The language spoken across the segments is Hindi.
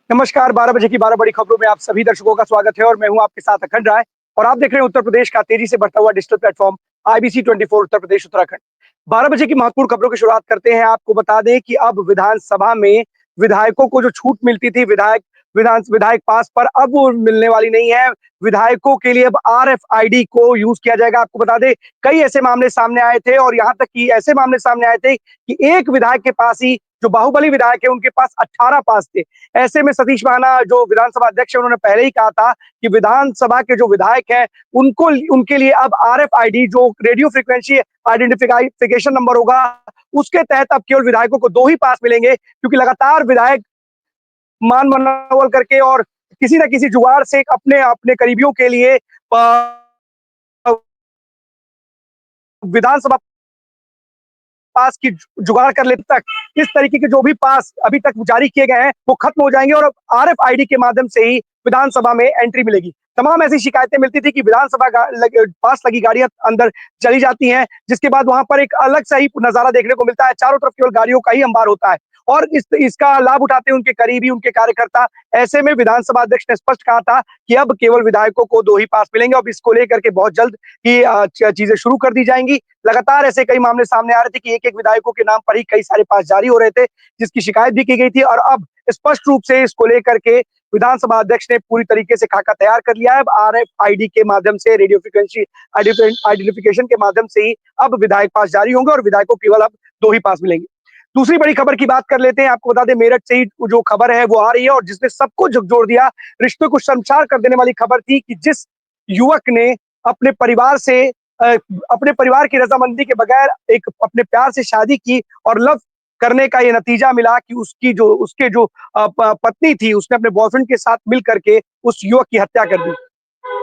नमस्कार, 12 बजे की 12 बड़ी खबरों में आप सभी दर्शकों का स्वागत है और मैं हूं आपके साथ अखंड राय। और आप देख रहे हैं उत्तर प्रदेश का तेजी से बढ़ता हुआ digital platform IBC 24 Uttar Pradesh Uttarakhand. 12 बजे की महत्वपूर्ण खबरों की शुरुआत करते हैं। आपको बता दें कि अब विधानसभा में विधायकों को जो छूट मिलती थी विधायक पास पर, अब वो मिलने वाली नहीं है। विधायकों के लिए अब आरएफआईडी को यूज किया जाएगा। आपको बता दें, कई ऐसे मामले सामने आए थे और यहाँ तक कि ऐसे मामले सामने आए थे कि एक विधायक के पास ही, जो बाहुबली विधायक है, उनके पास 18 पास थे। ऐसे में सतीश महाना जो विधानसभा अध्यक्ष है, उन्होंने पहले ही कहा था कि विधानसभा के जो विधायक हैं उनको उनके लिए अब आरएफआईडी, जो रेडियो फ्रीक्वेंसी आइडेंटिफिकेशन नंबर होगा, उसके तहत अब केवल विधायकों को 2 ही पास मिलेंगे। क्योंकि लगातार विधायक मान मनौवल करके और किसी न किसी जुगाड़ से अपने अपने करीबियों के लिए विधानसभा पास की जुगाड़ कर लेने तक इस तरीके के जो भी पास अभी तक जारी किए गए हैं वो खत्म हो जाएंगे और अब आरएफआईडी के माध्यम से ही विधानसभा में एंट्री मिलेगी। तमाम ऐसी शिकायतें मिलती थी कि विधानसभा पास लगी गाड़ियां अंदर चली जाती हैं, जिसके बाद वहां पर एक अलग सा ही नजारा देखने को मिलता है। चारों तरफ केवल गाड़ियों का ही अंबार होता है और इसका लाभ उठाते हैं उनके करीबी, उनके कार्यकर्ता। ऐसे में विधानसभा अध्यक्ष ने स्पष्ट कहा था कि अब केवल विधायकों को 2 ही पास मिलेंगे। अब इसको लेकर के बहुत जल्द ही चीजें शुरू कर दी जाएंगी। लगातार ऐसे कई मामले सामने आ रहे थे कि एक एक विधायकों के नाम पर ही कई सारे पास जारी हो रहे थे, जिसकी शिकायत भी की गई थी। और अब स्पष्ट रूप से इसको लेकर के विधानसभा अध्यक्ष ने पूरी तरीके से खाका तैयार कर लिया है। अब आरएफआईडी के माध्यम से, रेडियो फ्रीक्वेंसी आइडेंटिफिकेशन के माध्यम से ही अब विधायक पास जारी होंगे और विधायकों को केवल अब 2 ही पास मिलेंगे। दूसरी बड़ी खबर की बात कर लेते हैं। आपको बता दें, मेरठ से ही जो खबर है वो आ रही है और जिसने सबको झकझोर दिया, रिश्तों को शर्मसार कर देने वाली खबर थी कि जिस युवक ने अपने परिवार से अपने परिवार की रजामंदी के बगैर एक अपने प्यार से शादी की और लव करने का ये नतीजा मिला कि उसके जो पत्नी थी, उसने अपने बॉयफ्रेंड के साथ मिल करके उस युवक की हत्या कर दी।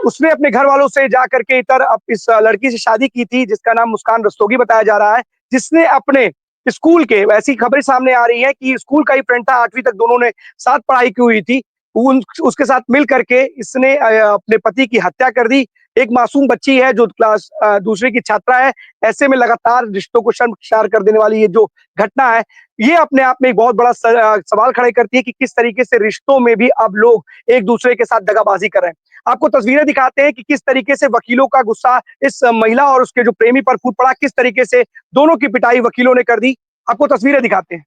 उसने अपने घर वालों से जाकर के इतर इस लड़की से शादी की थी, जिसका नाम मुस्कान रस्तोगी बताया जा रहा है, जिसने अपने स्कूल के, ऐसी खबरें सामने आ रही है कि स्कूल का ही फ्रेंड था, 8वीं तक दोनों ने साथ पढ़ाई की हुई थी। उसके साथ मिल करके इसने अपने पति की हत्या कर दी। एक मासूम बच्ची है जो क्लास दूसरे की छात्रा है। ऐसे में लगातार रिश्तों को शर्मसार कर देने वाली ये जो घटना है, ये अपने आप में एक बहुत बड़ा सवाल खड़े करती है कि किस तरीके से रिश्तों में भी अब लोग एक दूसरे के साथ दगाबाजी कर रहे हैं। आपको तस्वीरें दिखाते हैं कि किस तरीके से वकीलों का गुस्सा इस महिला और उसके जो प्रेमी पर फूट पड़ा, किस तरीके से दोनों की पिटाई वकीलों ने कर दी। आपको तस्वीरें दिखाते हैं।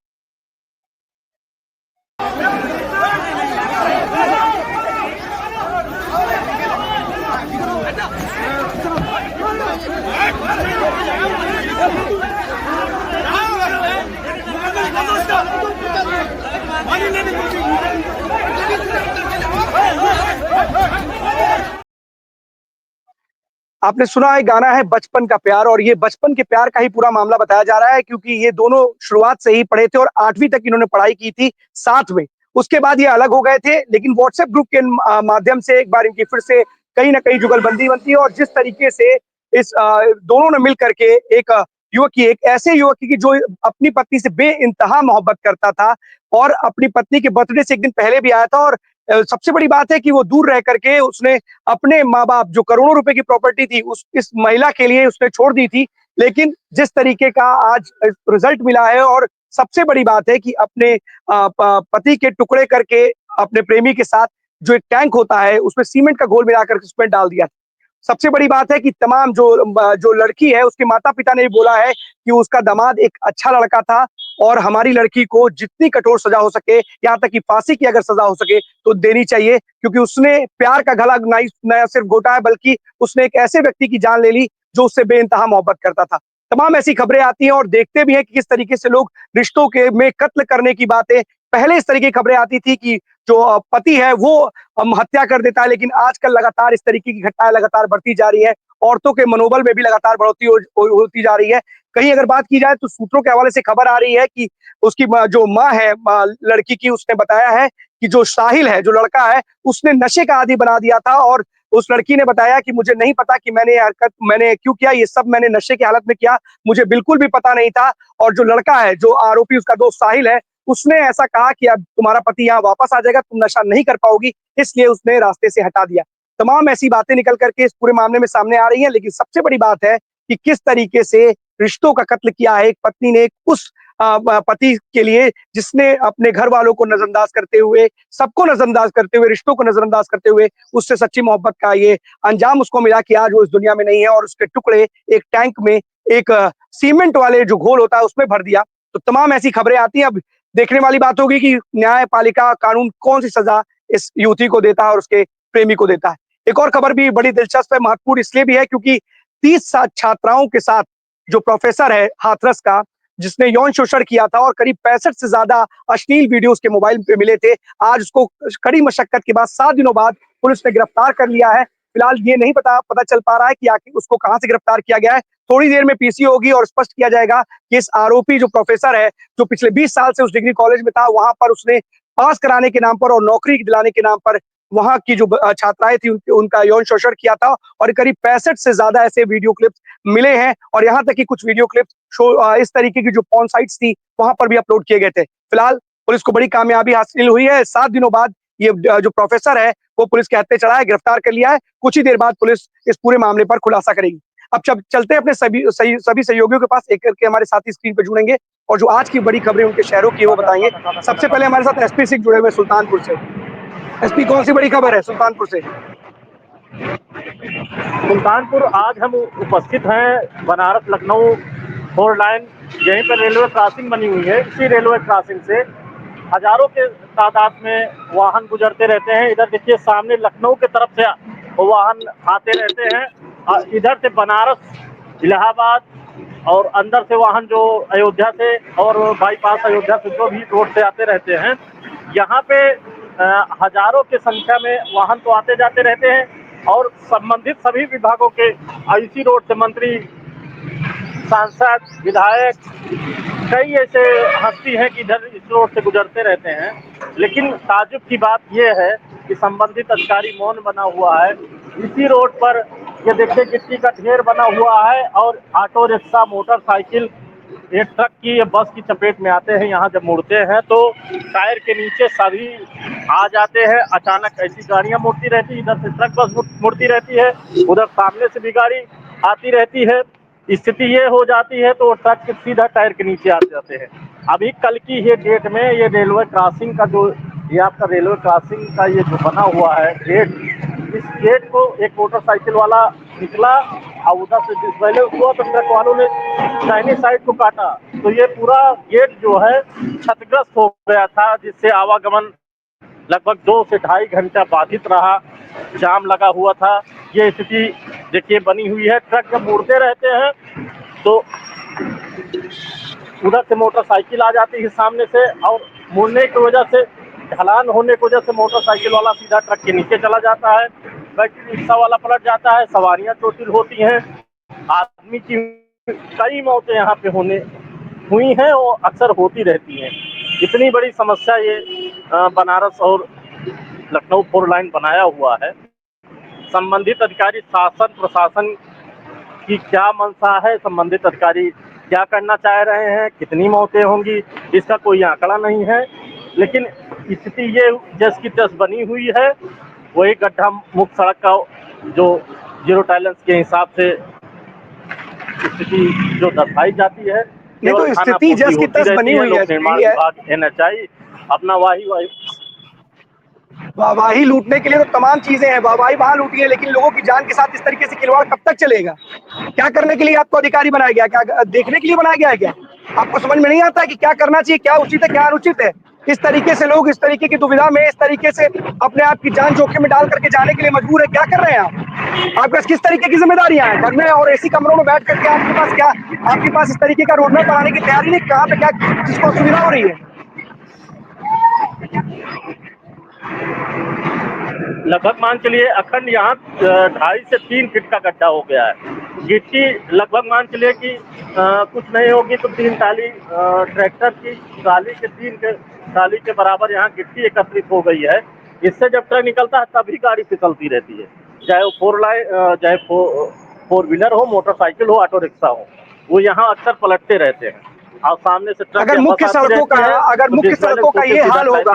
आपने सुना है, गाना है बचपन का प्यार, और ये बचपन के प्यार का ही पूरा मामला बताया जा रहा है क्योंकि ये दोनों शुरुआत से ही पढ़े थे और 8वीं तक इन्होंने पढ़ाई की थी साथ में। उसके बाद ये अलग हो गए थे, लेकिन व्हाट्सएप ग्रुप के माध्यम से एक बार इनकी फिर से कहीं ना कहीं जुगलबंदी बनती है और जिस तरीके से इस दोनों ने मिल करके एक ऐसे युवक की जो अपनी पत्नी से बेइंतहा मोहब्बत करता था और अपनी पत्नी के बर्थडे से एक दिन पहले भी आया था। और सबसे बड़ी बात है कि वो दूर रह करके उसने अपने माँ बाप, जो करोड़ों रुपए की प्रॉपर्टी थी, इस महिला के लिए उसने छोड़ दी थी। लेकिन जिस तरीके का आज रिजल्ट मिला है, और सबसे बड़ी बात है कि अपने पति के टुकड़े करके अपने प्रेमी के साथ जो एक टैंक होता है उसमें सीमेंट का घोल मिलाकर उसमें डाल दिया। सबसे बड़ी बात है कि तमाम जो लड़की है, उसके माता पिता ने बोला है कि उसका दामाद एक अच्छा लड़का था और हमारी लड़की को जितनी कठोर सजा हो सके, यहाँ तक कि फांसी की अगर सजा हो सके तो देनी चाहिए, क्योंकि उसने प्यार का गला नया सिर्फ घोटा है, बल्कि उसने एक ऐसे व्यक्ति की जान ले ली जो उससे बेइंतहा मोहब्बत करता था। तमाम ऐसी खबरें आती हैं और देखते भी हैं कि किस तरीके से लोग रिश्तों के में कत्ल करने की बातें, पहले इस तरीके की खबरें आती थी कि जो पति है वो हत्या कर देता है, लेकिन आजकल लगातार इस तरीके की घटनाएं लगातार बढ़ती जा रही है। औरतों के मनोबल में भी लगातार बढ़ोतरी होती जा रही है। कहीं अगर बात की जाए तो सूत्रों के हवाले से खबर आ रही है कि उसकी जो माँ है लड़की की, उसने बताया है कि जो साहिल है, जो लड़का है, उसने नशे का आदी बना दिया था। और उस लड़की ने बताया कि मुझे नहीं पता कि मैंने क्यों किया, ये सब मैंने नशे की हालत में किया, मुझे बिल्कुल भी पता नहीं था। और जो लड़का है, जो आरोपी, उसका दोस्त साहिल है, उसने ऐसा कहा कि अब तुम्हारा पति यहाँ वापस आ जाएगा, तुम नशा नहीं कर पाओगी, इसलिए उसने रास्ते से हटा दिया। तमाम ऐसी बातें निकल करके इस पूरे मामले में सामने आ रही हैं, लेकिन सबसे बड़ी बात है कि किस तरीके से रिश्तों का कत्ल किया है एक पत्नी ने उस पति के लिए जिसने अपने घर वालों को नजरअंदाज करते हुए, सबको नजरअंदाज करते हुए, रिश्तों को नजरअंदाज करते हुए उससे सच्ची मोहब्बत का ये अंजाम उसको मिला कि आज वो इस दुनिया में नहीं है और उसके टुकड़े एक टैंक में, एक सीमेंट वाले जो घोल होता है उसमें भर दिया। तो तमाम ऐसी खबरें आती हैं। अब देखने वाली बात होगी कि न्यायपालिका कानून कौन सी सजा इस युवती को देता है और उसके प्रेमी को देता है। एक और खबर भी बड़ी दिलचस्प है, महत्वपूर्ण इसलिए भी है क्योंकि 30 छात्राओं के साथ जो प्रोफेसर है हाथरस का, जिसने यौन शोषण किया था और करीब 65 से ज्यादा अश्लील वीडियो उसके मोबाइल पे मिले थे, आज उसको कड़ी मशक्कत के बाद 7 दिनों बाद पुलिस ने गिरफ्तार कर लिया है। फिलहाल ये नहीं पता चल पा रहा है कि आखिर उसको कहां से गिरफ्तार किया गया है। थोड़ी देर में पीसी होगी और स्पष्ट किया जाएगा कि इस आरोपी जो प्रोफेसर है, जो पिछले 20 साल से उस डिग्री कॉलेज में था, वहां पर उसने पास कराने के नाम पर और नौकरी दिलाने के नाम पर वहां की जो छात्राएं थी उनका यौन शोषण किया था और करीब 65 से ज्यादा ऐसे वीडियो क्लिप्स मिले हैं और यहाँ तक कि कुछ वीडियो क्लिप्स इस तरीके की जो पॉर्न साइट्स थी वहां पर भी अपलोड किए गए थे। फिलहाल पुलिस को बड़ी कामयाबी हासिल हुई है। 7 दिनों बाद ये जो प्रोफेसर है वो पुलिस के हत्थे चढ़ा है, गिरफ्तार कर लिया है। कुछ ही देर बाद पुलिस इस पूरे मामले पर खुलासा करेगी। अब चलते हैं अपने सभी सहयोगियों के पास, एक करके हमारे साथी स्क्रीन पर जुड़ेंगे और जो आज की बड़ी खबरें उनके शहरों की वो बताएंगे। सबसे पहले हमारे साथ एसपी सिंह जुड़े हुए सुल्तानपुर से। एसपी, कौन सी बड़ी खबर है सुल्तानपुर से? सुल्तानपुर आज हम उपस्थित हैं बनारस लखनऊ 4 लाइन, यहीं पर रेलवे क्रॉसिंग बनी हुई है। इसी रेलवे क्रॉसिंग से हजारों के तादाद में वाहन गुजरते रहते हैं। इधर देखिए सामने लखनऊ के तरफ से वाहन आते रहते हैं, इधर से बनारस, इलाहाबाद और अंदर से वाहन जो अयोध्या से और बाईपास अयोध्या से जो भी रोड से आते रहते हैं। यहाँ पे हजारों की संख्या में वाहन तो आते जाते रहते हैं और संबंधित सभी विभागों के इसी रोड से मंत्री, सांसद, विधायक, कई ऐसे हस्ती हैं कि इधर इस रोड से गुजरते रहते हैं। लेकिन ताज्जुब की बात यह है कि संबंधित अधिकारी मौन बना हुआ है। इसी रोड पर ये देखिए गिट्टी का ढेर बना हुआ है और ऑटो रिक्शा, मोटरसाइकिल, ये ट्रक की, ये बस की चपेट में आते हैं। यहाँ जब मुड़ते हैं तो टायर के नीचे सभी आ जाते हैं। अचानक ऐसी गाड़ियाँ मुड़ती रहती है, इधर से ट्रक बस मुड़ती रहती है, उधर सामने से भी गाड़ी आती रहती है। स्थिति ये हो जाती है तो ट्रक के सीधा टायर के नीचे आ जाते हैं। अभी कल की ये डेट में ये रेलवे क्रॉसिंग का जो ये आपका रेलवे क्रॉसिंग का ये जो बना हुआ है गेट, इस गेट को एक मोटरसाइकिल वाला निकला और उधर से पहले हुआ तो ट्रक वालों ने दाहिनी साइड को काटा तो ये पूरा गेट जो है क्षतिग्रस्त हो गया था, जिससे आवागमन लगभग 2 से ढाई घंटा बाधित रहा, जाम लगा हुआ था। ये स्थिति देखिए बनी हुई है। ट्रक जब मुड़ते रहते हैं तो उधर से मोटरसाइकिल आ जाती है सामने से और मुड़ने की वजह से, ढलान होने की वजह से मोटरसाइकिल वाला सीधा ट्रक के नीचे चला जाता है, बैटरी रिक्शा वाला पलट जाता है, सवारियां चोटिल होती हैं, आदमी की कई मौतें यहाँ पे हुई हैं और अक्सर होती रहती हैं। इतनी बड़ी समस्या ये बनारस और लखनऊ 4 लाइन बनाया हुआ है। संबंधित अधिकारी, शासन प्रशासन की क्या मंशा है, संबंधित अधिकारी क्या करना चाह रहे हैं, कितनी मौतें होंगी, इसका कोई आंकड़ा नहीं है। लेकिन स्थिति ये जस की तस बनी हुई है। वही गड्ढा मुक्त सड़क का जो 0 टॉलरेंस के हिसाब से स्थिति जो दर्शाई जाती है, नहीं तो स्थिति जस की तस बनी हुई है। लोक निर्माण विभाग, NHAI अपना वाहवाही लूटने के लिए तो तमाम चीजें हैं, वाहवाही वहां लूटी है, लेकिन लोगों की जान के साथ इस तरीके से खिलवाड़ कब तक चलेगा? क्या करने के लिए आपको अधिकारी बनाया गया? क्या देखने के लिए बनाया गया है क्या? आपको समझ में नहीं आता है कि क्या करना चाहिए, क्या उचित है, क्या अनुचित है? इस तरीके से लोग इस तरीके की दुविधा में, इस तरीके से अपने आप की जान जोखिम में डाल करके जाने के लिए मजबूर है। क्या कर रहे हैं आप? आपके पास किस तरीके की जिम्मेदारियां हैं? घर में और एसी कमरों में बैठ करके आपके पास इस तरीके का रोड मैप बनाने की तैयारी नहीं? कहाँ पे क्या किसको असुविधा हो रही है? लगभग मान चलिए अखंड यहाँ 2.5 से 3 फीट का गड्ढा हो गया है। गिट्टी लगभग मान चलिए कि कुछ नहीं होगी तो 3 टाली ट्रैक्टर की टाली के बराबर यहाँ गिट्टी एकत्रित हो गई है। इससे जब ट्रक निकलता है तभी गाड़ी फिसलती रहती है, चाहे वो 4 लाइन, चाहे 4 व्हीलर हो, मोटरसाइकिल हो, ऑटो रिक्शा हो, वो यहाँ अक्सर पलटते रहते हैं। और सामने से ट्रक अगर मुख्य सड़कों का ये हाल होगा,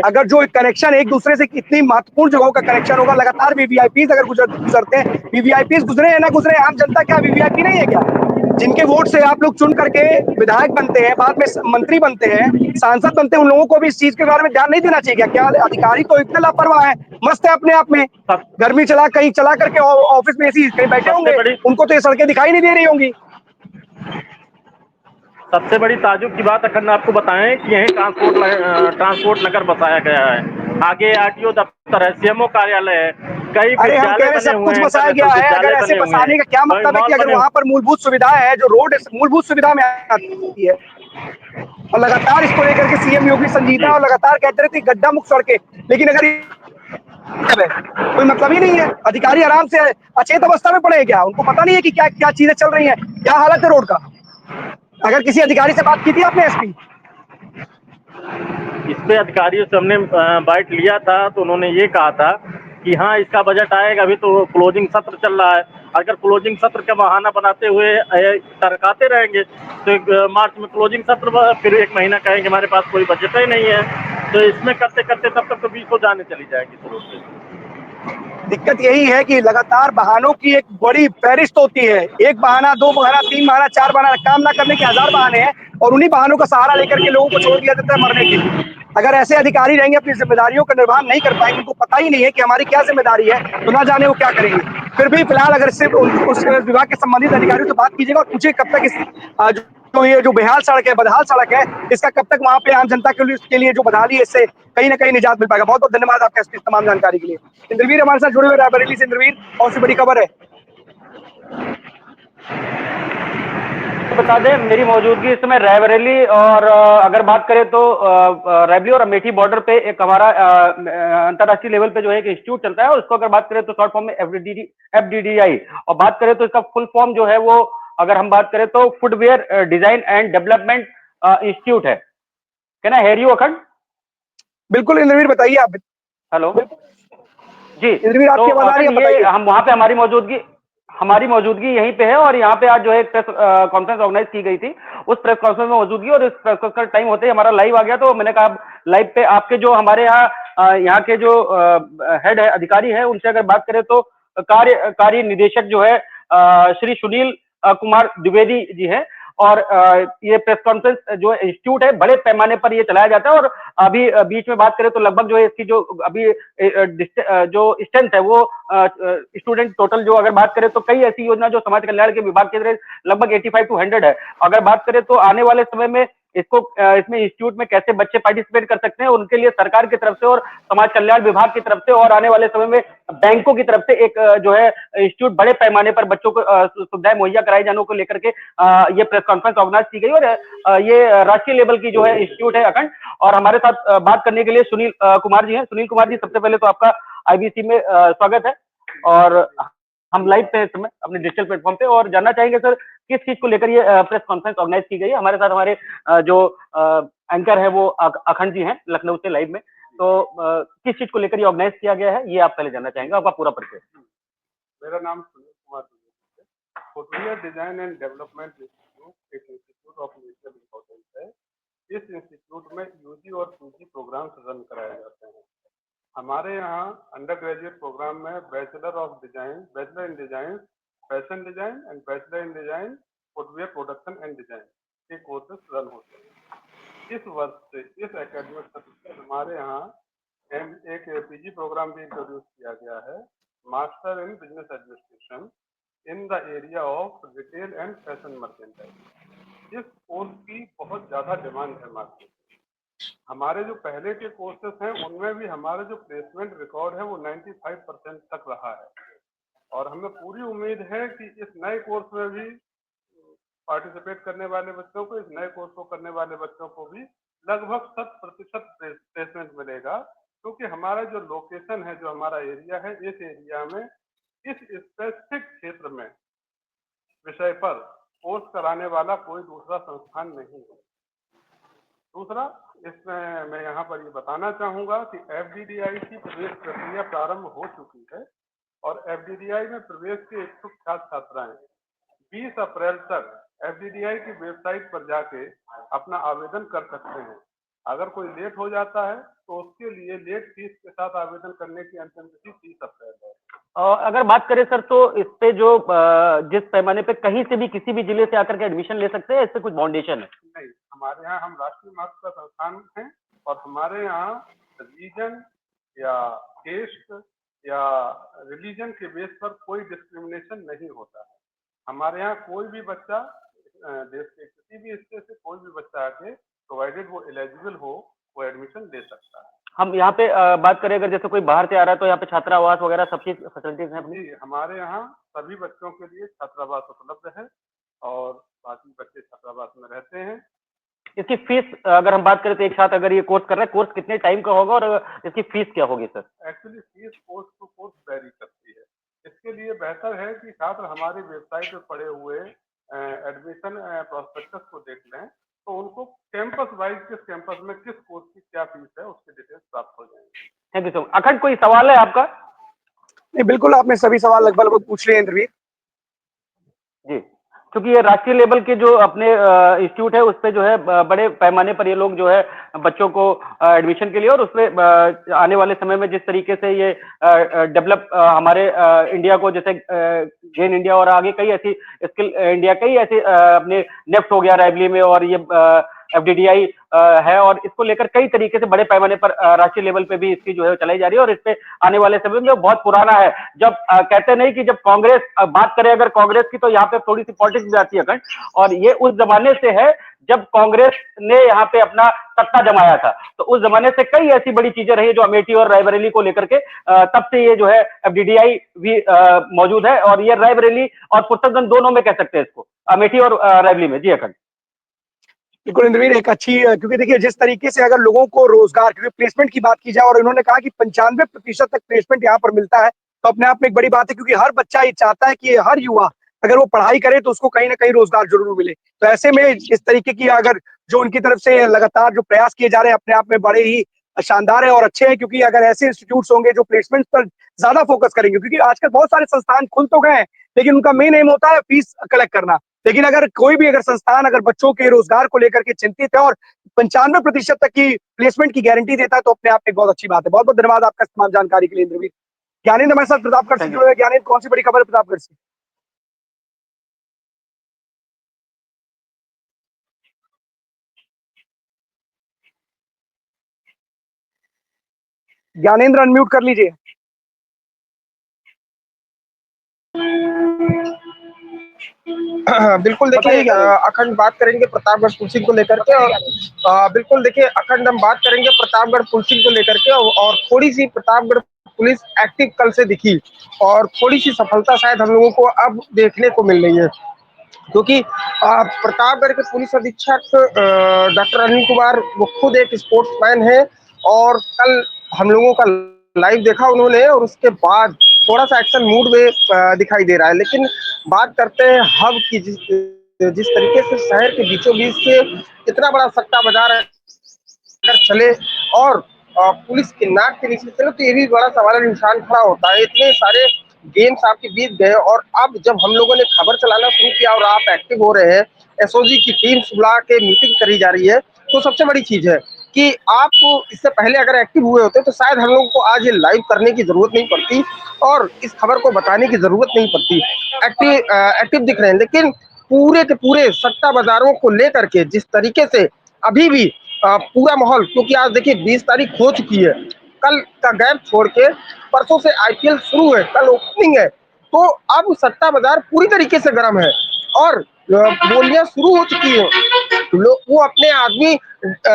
अगर जो कनेक्शन एक दूसरे से इतनी महत्वपूर्ण जगहों का कनेक्शन होगा, लगातार वीवीआईपी अगर गुजरते हैं, वीवीआईपी गुजरे या ना गुजरे, आम जनता क्या वीवीआईपी नहीं है क्या? जिनके वोट से आप लोग चुन करके विधायक बनते हैं, बाद में मंत्री बनते हैं, सांसद बनते हैं, उन लोगों को भी इस चीज के बारे में ध्यान नहीं देना चाहिए क्या? क्या अधिकारी तो इतने लापरवाह है, मस्त है अपने आप में, सब गर्मी कहीं चला करके ऑफिस में ऐसी कहीं बैठे सबसे होंगे, बड़ी उनको तो ये सड़कें दिखाई नहीं दे रही होंगी। सबसे बड़ी ताजुब की बात अखंड आपको बताएं कि यही ट्रांसपोर्ट नगर बसाया गया है। आगे आरटीओ दफ्तर है, सीएमओ कार्यालय है, कई अरे हम कह विद्यालय रहे बने सब हुए कुछ हैं, बसाया गया इंटरनेशनल है, अगर विद्यालय ऐसे बने हुए बसाने हैं, का क्या बड़े मतलब है कि मॉल अगर बने वहां पर मूलभूत सुविधा है, जो रोड मूलभूत सुविधा में आती है, और लगातार इसको लेकर के सीएम योगी संजीदा जी। और लगातार कहते रहते गड्ढा मुक्त सड़कें, लेकिन अगर है कोई मतलब ही नहीं है। अधिकारी आराम से अचेत अवस्था में पड़े हैं क्या? उनको पता नहीं है कि क्या क्या चीजें चल रही हैं, क्या हालत है रोड का? अगर किसी अधिकारी से बात की थी आपने, एसपी? इस पे अधिकारियों से हमने बाइट लिया था, तो उन्होंने ये कहा था कि हाँ इसका बजट आएगा, अभी तो क्लोजिंग सत्र चल रहा है, अगर क्लोजिंग सत्र का बहाना बनाते हुए टरकाते रहेंगे तो मार्च में क्लोजिंग सत्र, फिर एक महीना कहेंगे हमारे पास कोई बजट ही नहीं है, तो इसमें करते करते तब तक तो 20 को जाने चली जाएगी शुरू से। दिक्कत यही है कि लगातार बहानों की एक बड़ी फहरिस्त होती है, एक बहाना, दो बहाना, तीन बहाना, चार बहाना, काम ना करने के हजार बहाने हैं, और उन्हीं बहानों का सहारा लेकर के लोगों को छोड़ दिया जाता है मरने के लिए। अगर ऐसे अधिकारी रहेंगे, अपनी जिम्मेदारियों का निर्वहन नहीं कर पाएंगे, उनको पता ही नहीं है कि हमारी क्या जिम्मेदारी है, तो ना जाने वो क्या करेंगे। फिर भी फिलहाल अगर सिर्फ उस विभाग के संबंधित अधिकारियों से बात कीजिएगा और पूछिए कब तक इस ये जो बेहाल सड़क है, बदहाल सड़क है, इसका कब तक वहां पे आम जनता के लिए जो बदहाली है, इससे कहीं ना कहीं निजात मिल पाएगा। बहुत बहुत धन्यवाद आपका इस तमाम जानकारी के लिए। इंद्रवीर हमारे साथ जुड़े हुए रायबरेली से। इंद्रवीर, कौन सी बड़ी खबर है? बता दें, मेरी मौजूदगी इस समय रायबरेली और अगर बात करें तो रायबरेली और अमेठी बॉर्डर पे एक हमारा अंतर्राष्ट्रीय लेवल पे जो है एक इंस्टीट्यूट चलता है, और उसको अगर बात करें तो शॉर्ट फॉर्म में एफडीडीआई, और बात करें तो इसका फुल फॉर्म जो है वो, अगर हम बात करें तो footwear design and development institute है। कहना हेर यू अखंड? बिल्कुल इंद्रवीर, बताइए आप। हेलो जी। इंद्रवीर, तो आपकी आवाज आ रही है, अखंड ये बताइए। हम वहां पे हमारी मौजूदगी यहीं पे है, और यहाँ पे आज जो है एक प्रेस कॉन्फ्रेंस ऑर्गेनाइज की गई थी, उस प्रेस कॉन्फ्रेंस में मौजूदगी, और इस प्रेस कॉन्फ्रेंस का टाइम होते ही हमारा लाइव आ गया, तो मैंने कहा लाइव पे आपके जो हमारे यहाँ के जो हेड है, अधिकारी है, उनसे अगर बात करें तो कार्य निदेशक जो है श्री सुनील कुमार द्विवेदी जी है, और ये प्रेस कॉन्फ्रेंस जो इंस्टीट्यूट है बड़े पैमाने पर ये चलाया जाता है, और अभी बीच में बात करें तो लगभग जो है इसकी जो अभी जो स्ट्रेंथ है वो स्टूडेंट टोटल जो अगर बात करें तो कई ऐसी योजना जो समाज कल्याण के विभाग के लगभग 85 to 100 है। अगर बात करें तो आने वाले समय में इसको इसमें इंस्टीट्यूट में कैसे बच्चे पार्टिसिपेट कर सकते हैं, उनके लिए सरकार की तरफ से और समाज कल्याण विभाग की तरफ से और आने वाले समय में बैंकों की तरफ से एक जो है इंस्टीट्यूट बड़े पैमाने पर बच्चों को सुविधाएं मुहैया कराए जाने को लेकर के ये प्रेस कॉन्फ्रेंस ऑर्गेनाइज की गई, और ये राष्ट्रीय लेवल की जो है इंस्टीट्यूट है अखंड। और हमारे साथ बात करने के लिए सुनील कुमार जी हैं। सुनील कुमार जी, सबसे पहले तो आपका आईबीसी में स्वागत है, और हम लाइव पे इस समय अपने डिजिटल प्लेटफॉर्म पे, और जानना चाहेंगे सर किस चीज को लेकर ये प्रेस कॉन्फ्रेंस ऑर्गेनाइज की गई है। हमारे साथ हमारे जो एंकर है वो अखंड जी हैं लखनऊ से लाइव में, तो किस चीज को लेकर ये ऑर्गेनाइज किया गया है, ये आप पहले जानना चाहेंगे, आपका पूरा परिचय। मेरा नाम सुनील कुमार है। Footwear design and development institute एक इंस्टीट्यूट ऑफ नेशनल इम्पोर्टेंस है। इस इंस्टीट्यूट में यूजी और पीजी प्रोग्राम्स रन कराए जाते हैं। हमारे यहाँ अंडर ग्रेजुएट प्रोग्राम में bachelor in design, fashion design and bachelor in design footwear production and design के कोर्सेस रन होते हैं। इस वर्ष से इस एकेडमिक सत्र से हमारे यहाँ एक पीजी प्रोग्राम भी इंट्रोड्यूस किया गया है, master in business administration in the area of retail and fashion merchandise. इस कोर्स की बहुत ज्यादा डिमांड है मार्केट। हमारे जो पहले के कोर्सेस हैं उनमें भी हमारा जो प्लेसमेंट रिकॉर्ड है वो 95% तक रहा है, और हमें पूरी उम्मीद है कि इस नए कोर्स में भी पार्टिसिपेट करने वाले बच्चों को, इस नए कोर्स को करने वाले बच्चों को भी लगभग 100% प्लेसमेंट मिलेगा, क्योंकि हमारा जो लोकेशन है, जो हमारा एरिया है, इस एरिया में इस स्पेसिफिक क्षेत्र में विषय पर कोर्स कराने वाला कोई दूसरा संस्थान नहीं है। दूसरा, इसमें मैं यहाँ पर ये बताना चाहूँगा कि एफडीडीआई की प्रवेश प्रक्रिया प्रारंभ हो चुकी है, और एफडीडीआई में प्रवेश के इच्छुक छात्र छात्राएं 20 अप्रैल तक एफडीडीआई की वेबसाइट पर जाके अपना आवेदन कर सकते हैं। अगर कोई लेट हो जाता है तो उसके लिए लेट फीस के साथ आवेदन करने की अंतिम तिथि 30 अप्रैल है। अगर बात करें सर तो इस पे जो जिस पैमाने पे कहीं से भी किसी भी जिले से आकर के एडमिशन ले सकते हैं, इससे कुछ फाउंडेशन है? नहीं, हमारे यहाँ हम राष्ट्रीय महत्व का संस्थान हैं और हमारे यहाँ रीजन या केस्ट या रिलीजन के बेस पर कोई डिस्क्रिमिनेशन नहीं होता है। हमारे यहाँ कोई भी बच्चा देश के किसी भी हिस्से से कोई भी बच्चा आके प्रोवाइडेड वो एलिजिबल हो वो एडमिशन ले सकता है। हम यहाँ पे बात करें अगर जैसे कोई बाहर से आ रहा है तो यहाँ पे छात्रावास वगैरह सब चीज फैसिलिटीज हैं अपनी? जी, हमारे यहाँ सभी बच्चों के लिए छात्रावास उपलब्ध है और बाकी बच्चे छात्रावास में रहते हैं। इसकी फीस अगर हम बात करें तो एक साथ अगर ये कोर्स कर रहे हैं, कोर्स कितने टाइम का होगा और इसकी फीस क्या होगी sir? Actually fees course to course vary करती है। इसके लिए बेहतर है कि छात्र हमारी वेबसाइट पर पड़े हुए एडमिशन प्रोस्पेक्टस को देख लें, तो उनको कैंपस वाइज किस कैंपस में किस कोर्स की क्या फीस है उसके डिटेल्स प्राप्त हो जाएंगे। Thank you so much. अखंड कोई सवाल है आपका? नहीं, बिल्कुल आपने सभी सवाल लगभग पूछ लिए इंद्रवीर जी, क्योंकि ये राष्ट्रीय लेवल के जो अपने इंस्टीट्यूट है उस पे जो है बड़े पैमाने पर ये लोग जो है बच्चों को एडमिशन के लिए और उसमें आने वाले समय में जिस तरीके से ये डेवलप हमारे इंडिया को जैसे गेन इंडिया और आगे कई ऐसी स्किल इंडिया कई ऐसे अपने नेफ्ट हो गया राइवली में और ये एफडीडीआई है और इसको लेकर कई तरीके से बड़े पैमाने पर राष्ट्रीय लेवल पे भी इसकी जो है चलाई जा रही है और इस पे आने वाले समय में बहुत पुराना है। जब कहते नहीं कि जब कांग्रेस बात करें अगर कांग्रेस की तो यहाँ पे थोड़ी सी पॉलिटिक्स भी आती है अखंड, और ये उस जमाने से है जब कांग्रेस ने यहाँ पे अपना सत्ता जमाया था, तो उस जमाने से कई ऐसी बड़ी चीजें रही जो अमेठी और रायबरेली को लेकर के तब से ये जो है एफडीडीआई भी मौजूद है और ये रायबरेली और फुर्सतगंज दोनों में कह सकते हैं इसको, अमेठी और रायबरेली में। जी अखंड। बिल्कुल इंद्रवीर, एक अच्छी क्योंकि देखिए जिस तरीके से अगर लोगों को रोजगार क्योंकि प्लेसमेंट की बात की जाए और इन्होंने कहा कि 95% तक प्लेसमेंट यहाँ पर मिलता है, तो अपने आप में एक बड़ी बात है क्योंकि हर बच्चा ये चाहता है कि हर युवा अगर वो पढ़ाई करे तो उसको कहीं ना कहीं रोजगार जरूर मिले। तो ऐसे में इस तरीके की अगर जो उनकी तरफ से लगातार जो प्रयास किए जा रहे हैं अपने आप में बड़े ही शानदार है और अच्छे हैं, क्योंकि अगर ऐसे इंस्टीट्यूट होंगे जो प्लेसमेंट पर ज्यादा फोकस करेंगे, क्योंकि आजकल बहुत सारे संस्थान खुल तो गए हैं लेकिन उनका मेन एम होता है फीस कलेक्ट करना। लेकिन अगर कोई भी अगर संस्थान अगर बच्चों के रोजगार को लेकर के चिंतित है और 95% तक की प्लेसमेंट की गारंटी देता है, तो अपने आप में बहुत अच्छी बात है। बहुत बहुत धन्यवाद आपका तमाम जानकारी के लिए इंद्रवीर। ज्ञानेंद्र हमारे साथ प्रतापगढ़ से जुड़े हुए। ज्ञानेंद्र, कौन सी बड़ी खबर है प्रतापगढ़ से? ज्ञानेंद्र अनम्यूट कर लीजिए। बिल्कुल देखिए, अखंड बात करेंगे प्रतापगढ़ पुलिसिंग को लेकर के और बिल्कुल देखिए अखंड हम बात करेंगे प्रतापगढ़ पुलिसिंग को लेकर के और थोड़ी सी प्रतापगढ़ पुलिस एक्टिव कल से दिखी और थोड़ी सी सफलता शायद हम लोगों को अब देखने को मिल रही है, क्योंकि प्रतापगढ़ के पुलिस अधीक्षक डॉक्टर अनिल कुमार वो खुद एक स्पोर्ट्समैन है और कल हम लोगों का लाइव देखा उन्होंने और उसके बाद थोड़ा सा एक्शन मूड में दिखाई दे रहा है। लेकिन बात करते हैं हब की, जिस तरीके से शहर के बीचों बीच से इतना बड़ा सट्टा बाजार अगर चले और पुलिस के नाक के नीचे चले तो ये भी बड़ा सवाल निशान खड़ा होता है। इतने सारे गेम्स आपके बीत गए और अब जब हम लोगों ने खबर चलाना शुरू किया और आप एक्टिव हो रहे हैं, एसओजी की टीम बुला के मीटिंग करी जा रही है, तो सबसे बड़ी चीज है कि आप इससे पहले अगर एक्टिव हुए होते तो शायद हम लोगों को आज ये लाइव करने की जरूरत नहीं पड़ती और इस खबर को बताने की जरूरत नहीं पड़ती। एक्टिव दिख रहे हैं, लेकिन पूरे के पूरे सट्टा बाजारों को लेकर के जिस तरीके से अभी भी पूरा माहौल, क्योंकि आज देखिए 20 तारीख हो चुकी है, कल का गैप छोड़ के परसों से आईपीएल शुरू है, कल ओपनिंग है, तो अब सट्टा बाजार पूरी तरीके से गर्म है और बोलियां शुरू हो चुकी है। लोग वो अपने आदमी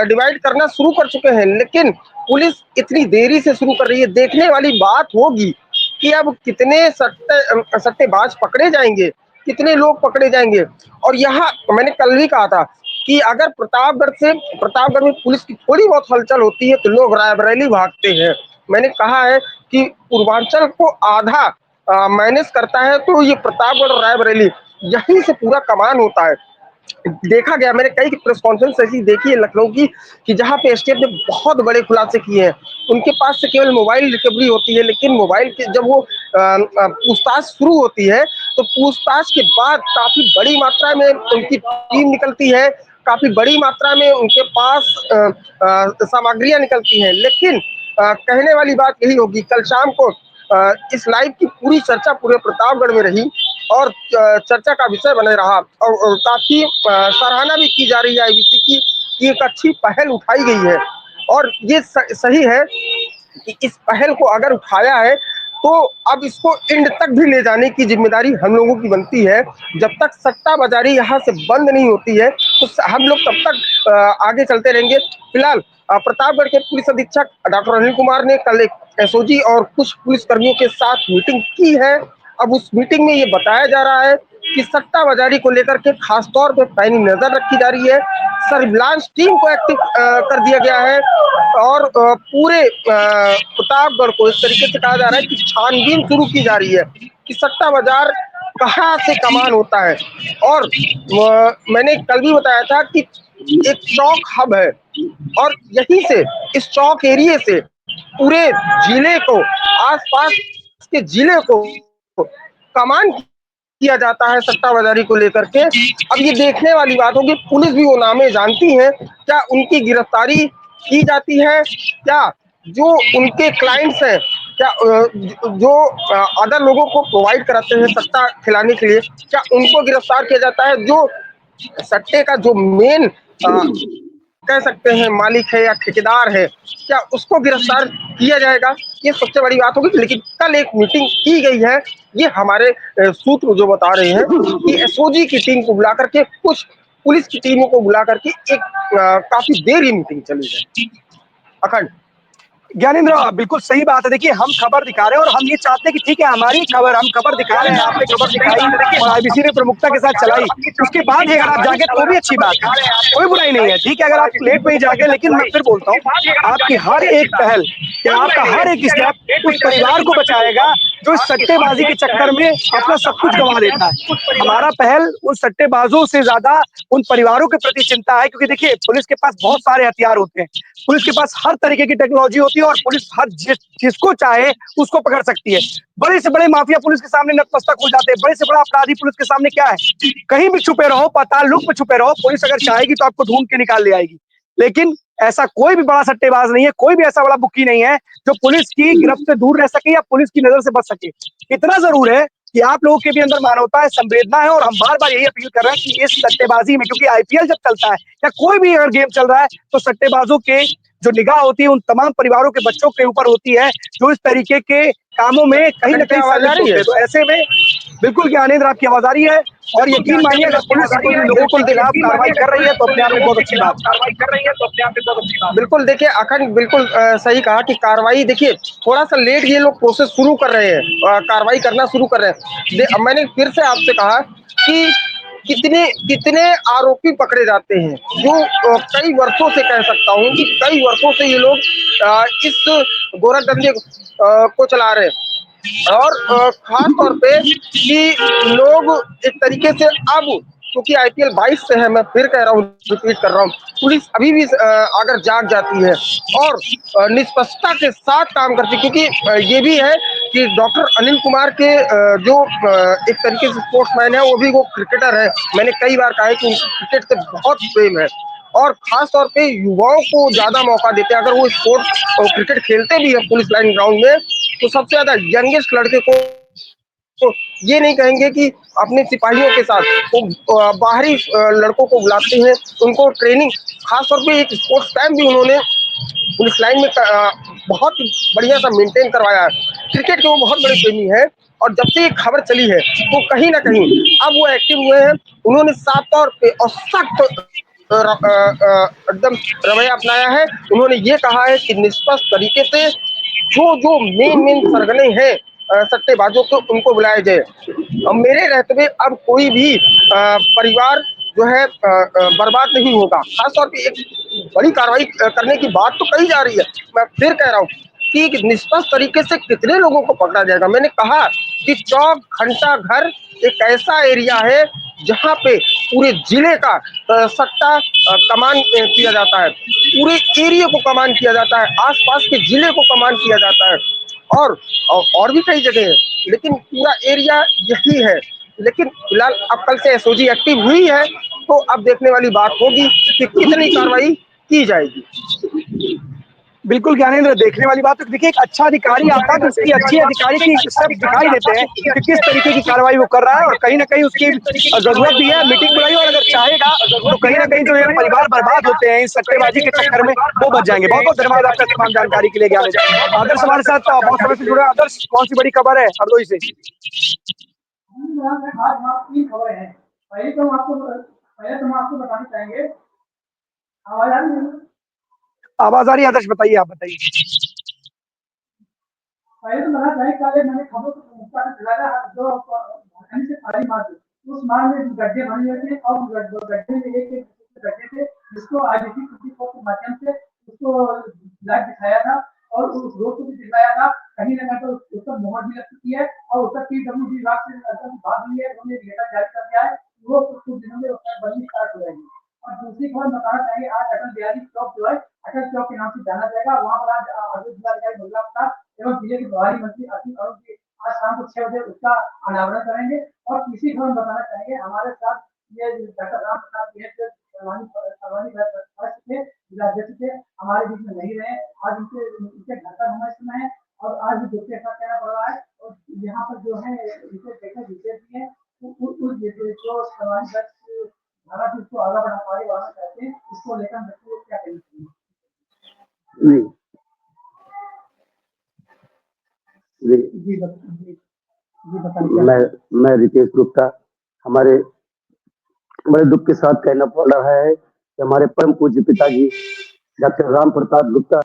डिवाइड करना शुरू कर चुके हैं, लेकिन पुलिस इतनी देरी से शुरू कर रही है। देखने वाली बात होगी कि अब कितने सट्टेबाज पकड़े जाएंगे, कितने लोग पकड़े जाएंगे। और यहाँ मैंने कल भी कहा था कि अगर प्रतापगढ़ में पुलिस की थोड़ी बहुत हलचल होती है तो लोग रायबरेली भागते हैं। मैंने कहा है कि पूर्वांचल को आधा मैनेज करता है तो ये प्रतापगढ़ और रायबरेली, यहीं से पूरा कमान होता है। देखा गया, मैंने कई प्रेस कॉन्फ्रेंस ऐसी देखी है लखनऊ की कि जहां पे एसटीएफ ने बहुत बड़े खुलासे किए हैं। उनके पास से केवल मोबाइल रिकवरी होती है, लेकिन मोबाइल के जब वो पूछताछ शुरू होती है तो पूछताछ के बाद काफी बड़ी मात्रा में उनकी टीम निकलती है, काफी बड़ी मात्रा में उनके पास सामग्रियां निकलती हैं। लेकिन कहने वाली बात यही होगी, कल शाम को इस लाइव की पूरी चर्चा पूरे प्रतापगढ़ में रही और चर्चा का विषय बने रहा और काफी सराहना भी की जा रही है आईबीसी की कि एक अच्छी पहल उठाई गई है और ये सही है कि इस पहल को अगर उठाया है तो अब इसको एंड तक भी ले जाने की जिम्मेदारी हम लोगों की बनती है। जब तक सट्टा बाजारी यहाँ से बंद नहीं होती है तो हम लोग तब तक आगे चलते रहेंगे। फिलहाल प्रतापगढ़ के पुलिस अधीक्षक डॉक्टर अनिल कुमार ने कल एक एसओजी और कुछ पुलिस कर्मियों के साथ मीटिंग की है। अब उस मीटिंग में ये बताया जा रहा है कि सट्टा बाजारी को लेकर के खासतौर पे पैनी नजर रखी जा रही है। सर्विलांस टीम को एक्टिव कर दिया गया है और पूरे प्रतापगढ़ को इस तरीके से कहा जा रहा है कि छानबीन शुरू की जा रही है कि सट्टा बाजार कहाँ से कमाल होता है। और मैंने कल भी बताया था कि एक चौक हब है और यहीं से इस चौक एरिया से पूरे जिले को आसपास के जिले को कमान किया जाता है सट्टा बाजारी को लेकर के। अब ये देखने वाली बात होगी पुलिस भी वो नामे जानती है, क्या उनकी गिरफ्तारी की जाती है, क्या जो उनके क्लाइंट्स हैं, क्या जो अदर लोगों को प्रोवाइड कराते हैं सट्टा खिलाने के लिए, क्या उनको गिरफ्तार किया जाता है। जो सट्टे का जो मेन कह सकते हैं मालिक है या ठेकेदार है, क्या उसको गिरफ्तार किया जाएगा, ये सबसे बड़ी बात होगी। लेकिन कल एक मीटिंग की गई है, ये हमारे सूत्र जो बता रहे हैं कि एसओजी की टीम को बुला करके कुछ पुलिस की टीमों को बुला करके एक काफी देर ही मीटिंग चली है। अखंड ज्ञानेंद्र, बिल्कुल सही बात है। देखिए, हम खबर दिखा रहे हैं और हम ये चाहते हैं कि ठीक है, हमारी खबर हम खबर दिखा रहे हैं, आपने खबर दिखाई और आईबीसी ने प्रमुखता के साथ चलाई, उसके बाद ही अगर आप जागे तो भी अच्छी बात है, कोई बुराई नहीं है। ठीक है, अगर आप लेट में ही जागे, लेकिन मैं फिर बोलता हूँ, आपकी हर एक पहल या आपका हर एक स्टेप उस परिवार को बचाएगा जो इस सट्टेबाजी के चक्कर में अपना सब कुछ गंवा देता है। हमारा पहल उन सट्टेबाजों से ज्यादा उन परिवारों के प्रति चिंता है, क्योंकि देखिए, पुलिस के पास बहुत सारे हथियार होते हैं, पुलिस के पास हर तरीके की टेक्नोलॉजी होती है और पुलिस हर जिसको चाहे उसको पकड़ सकती है। बड़े से बड़े माफिया पुलिस के सामने नतमस्तक हो जाते हैं, बड़े से बड़ा अपराधी पुलिस के सामने क्या है, कहीं भी छुपे रहो, पाताल लोक में छुपे रहो, पुलिस अगर चाहेगी तो आपको ढूंढ के निकाल ले आएगी। लेकिन ऐसा कोई भी बड़ा सट्टेबाज नहीं है, कोई भी ऐसा बड़ा बुक्की नहीं है जो पुलिस की गिरफ्त से दूर रह सके या पुलिस की नजर से बच सके। इतना जरूर है कि आप लोगों के भी अंदर मानवता है, संवेदना है, और हम बार बार यही अपील कर रहे हैं कि इस सट्टेबाजी में, क्योंकि आईपीएल जब चलता है या कोई भी अगर गेम चल रहा है तो सट्टेबाजों के जो निगाह होती है उन तमाम परिवारों के बच्चों के ऊपर होती है जो इस तरीके के कामों में कहीं ना कहीं आवाज आ रही है। तो ऐसे में बिल्कुल ज्ञानेंद्र, आपकी आवाज आ रही है और यकीन मानिए अगर पुलिस कोई लोगों के खिलाफ कार्रवाई कर रही है तो अपने आप में बहुत अच्छी बात। बिल्कुल देखिए अखंड, बिल्कुल सही कहा कि कार्रवाई, देखिए थोड़ा सा लेट ये लोग प्रोसेस शुरू कर रहे हैं, कार्रवाई करना शुरू कर रहे हैं। मैंने फिर से आपसे कहा कि कितने कितने आरोपी पकड़े जाते हैं जो कई वर्षों से, कह सकता हूँ कि कई वर्षों से ये लोग इस गोरखधंधे को चला रहे हैं। और खास तौर पे कि लोग एक तरीके से अब, क्योंकि आईपीएल 22 से है, मैं फिर कह रहा हूँ, रिपीट कर रहा हूँ, पुलिस अभी भी अगर जाग जाती है और निष्पक्षता के साथ काम करती है, क्योंकि ये भी है कि डॉक्टर अनिल कुमार के जो एक तरीके से स्पोर्ट्समैन है, वो भी वो क्रिकेटर है। मैंने कई बार कहा है कि उनको क्रिकेट से बहुत प्रेम है और खास तौर पे युवाओं को ज्यादा मौका देते हैं। अगर वो स्पोर्ट्स और क्रिकेट खेलते भी है पुलिस लाइन ग्राउंड में तो सबसे ज्यादा यंगेस्ट लड़के को तो ये नहीं कहेंगे कि अपने सिपाहियों के साथ वो बाहरी लड़कों को बुलाते हैं, उनको ट्रेनिंग, खासतौर पे एक स्पोर्ट्स कैंप भी उन्होंने पुलिस लाइन में बहुत बढ़िया सा मेंटेन करवाया है। क्रिकेट के वो बहुत बड़े प्रेमी है और जब से ये खबर चली है तो कहीं ना कहीं अब वो एक्टिव हुए हैं। उन्होंने साफ तौर पे और सख्त एकदम रवैया अपनाया है। उन्होंने ये कहा है कि निष्पक्ष तरीके से जो मेन सरगने हैं सट्टेबाजों को, उनको बुलाया जाए। अब मेरे रहते हुए अब कोई भी परिवार जो है बर्बाद नहीं होगा। खासतौर पे एक बड़ी कार्रवाई करने की बात तो कही जा रही है। मैं फिर कह रहा हूँ कि निष्पक्ष तरीके से कितने लोगों को पकड़ा जाएगा। मैंने कहा कि चौक घंटा घर एक ऐसा एरिया है जहाँ पे पूरे जिले का सट्टा कमान किया जाता है, पूरे एरिया को कमान किया जाता है, आसपास के जिले को कमान किया जाता है और भी कई जगह है, लेकिन पूरा एरिया यही है। लेकिन फिलहाल अब कल से एसओजी एक्टिव हुई है तो अब देखने वाली बात होगी कि कितनी कार्रवाई की जाएगी। बिल्कुल ज्ञानेंद्र, देखने वाली बात तो देखिए, एक अच्छा अधिकारी आता है तो उसकी अच्छी अधिकारी की स्टेप दिखाई देते हैं कि किस तरीके की कार्रवाई वो कर रहा है, और कहीं न कहीं उसकी ज़रूरत भी है मीटिंग बुलाई, और अगर चाहेगा तो कहीं न कहीं जो ये परिवार बर्बाद होते हैं इस सट्टेबाजी के चक्कर में, वो बच जाएँगे। बहुत-बहुत धन्यवाद आपका तमाम जानकारी के लिए ज्ञानेंद्र। आदर्श हमारे साथ बहुत समय से जुड़े हैं। आदर्श, कौन-सी बड़ी खबर है हरदोई से? आज 3 खबरें हैं। पहले तो हम आपको बताना चाहेंगे। आवाज़ आ रही है? आवाज़ आ रही है आदर्श, बताइए, आप बताइए। पहले तो बताना चाहेंगे, पहले मैंने खबर को प्रमुखता से फैलाया जो झारखंड से खाली मार्ग, उस मार्ग में गड्ढे बने हुए थे और गड्ढे में एक गड्ढे थे जिसको आईडीपी 54 के माध्यम से उसको लाइव दिखाया था और उस रोड को भी दिखाया था। कहीं न कहीं तो उस पर मोहर भी लग चुकी है और उत्तर पीडब्ल्यूडी विभाग से बात हुई है, उन्होंने लेटर जारी कर दिया है। वो कुछ दिनों में उसका बननी स्टार्ट हो जाएगी। और दूसरी खबर बताना चाहेंगे, आज अटल बिहारी चौक जो है अटल चौक के नाम से जाना जाएगा। वहाँ पर आज अपर जिलाधिकारी मंगला प्रसाद एवं जिले के प्रभारी मंत्री असीम अरुण जी आज शाम को 6 बजे उसका अनावरण करेंगे। और तीसरी खबर बताना चाहेंगे, हमारे साथ ये डॉक्टर राम प्रसाद थे, जिलाध्यक्ष थे, हमारे बीच में नहीं रहे। आज उनके घर पर हमें समय है और आज भी दुख के साथ कहना पड़ रहा है। और यहाँ पर जो है इनसे देखने विशेष भी है उस जो समाज धारा जिसको आगे बढ़ा चाहते हैं, इसको लेकर हम क्या कहना चाहिए? मैं रितेश गुप्ता, हमारे बड़े दुख के साथ कहना पड़ रहा है कि हमारे परम पूज्य पिताजी डॉक्टर राम प्रसाद गुप्ता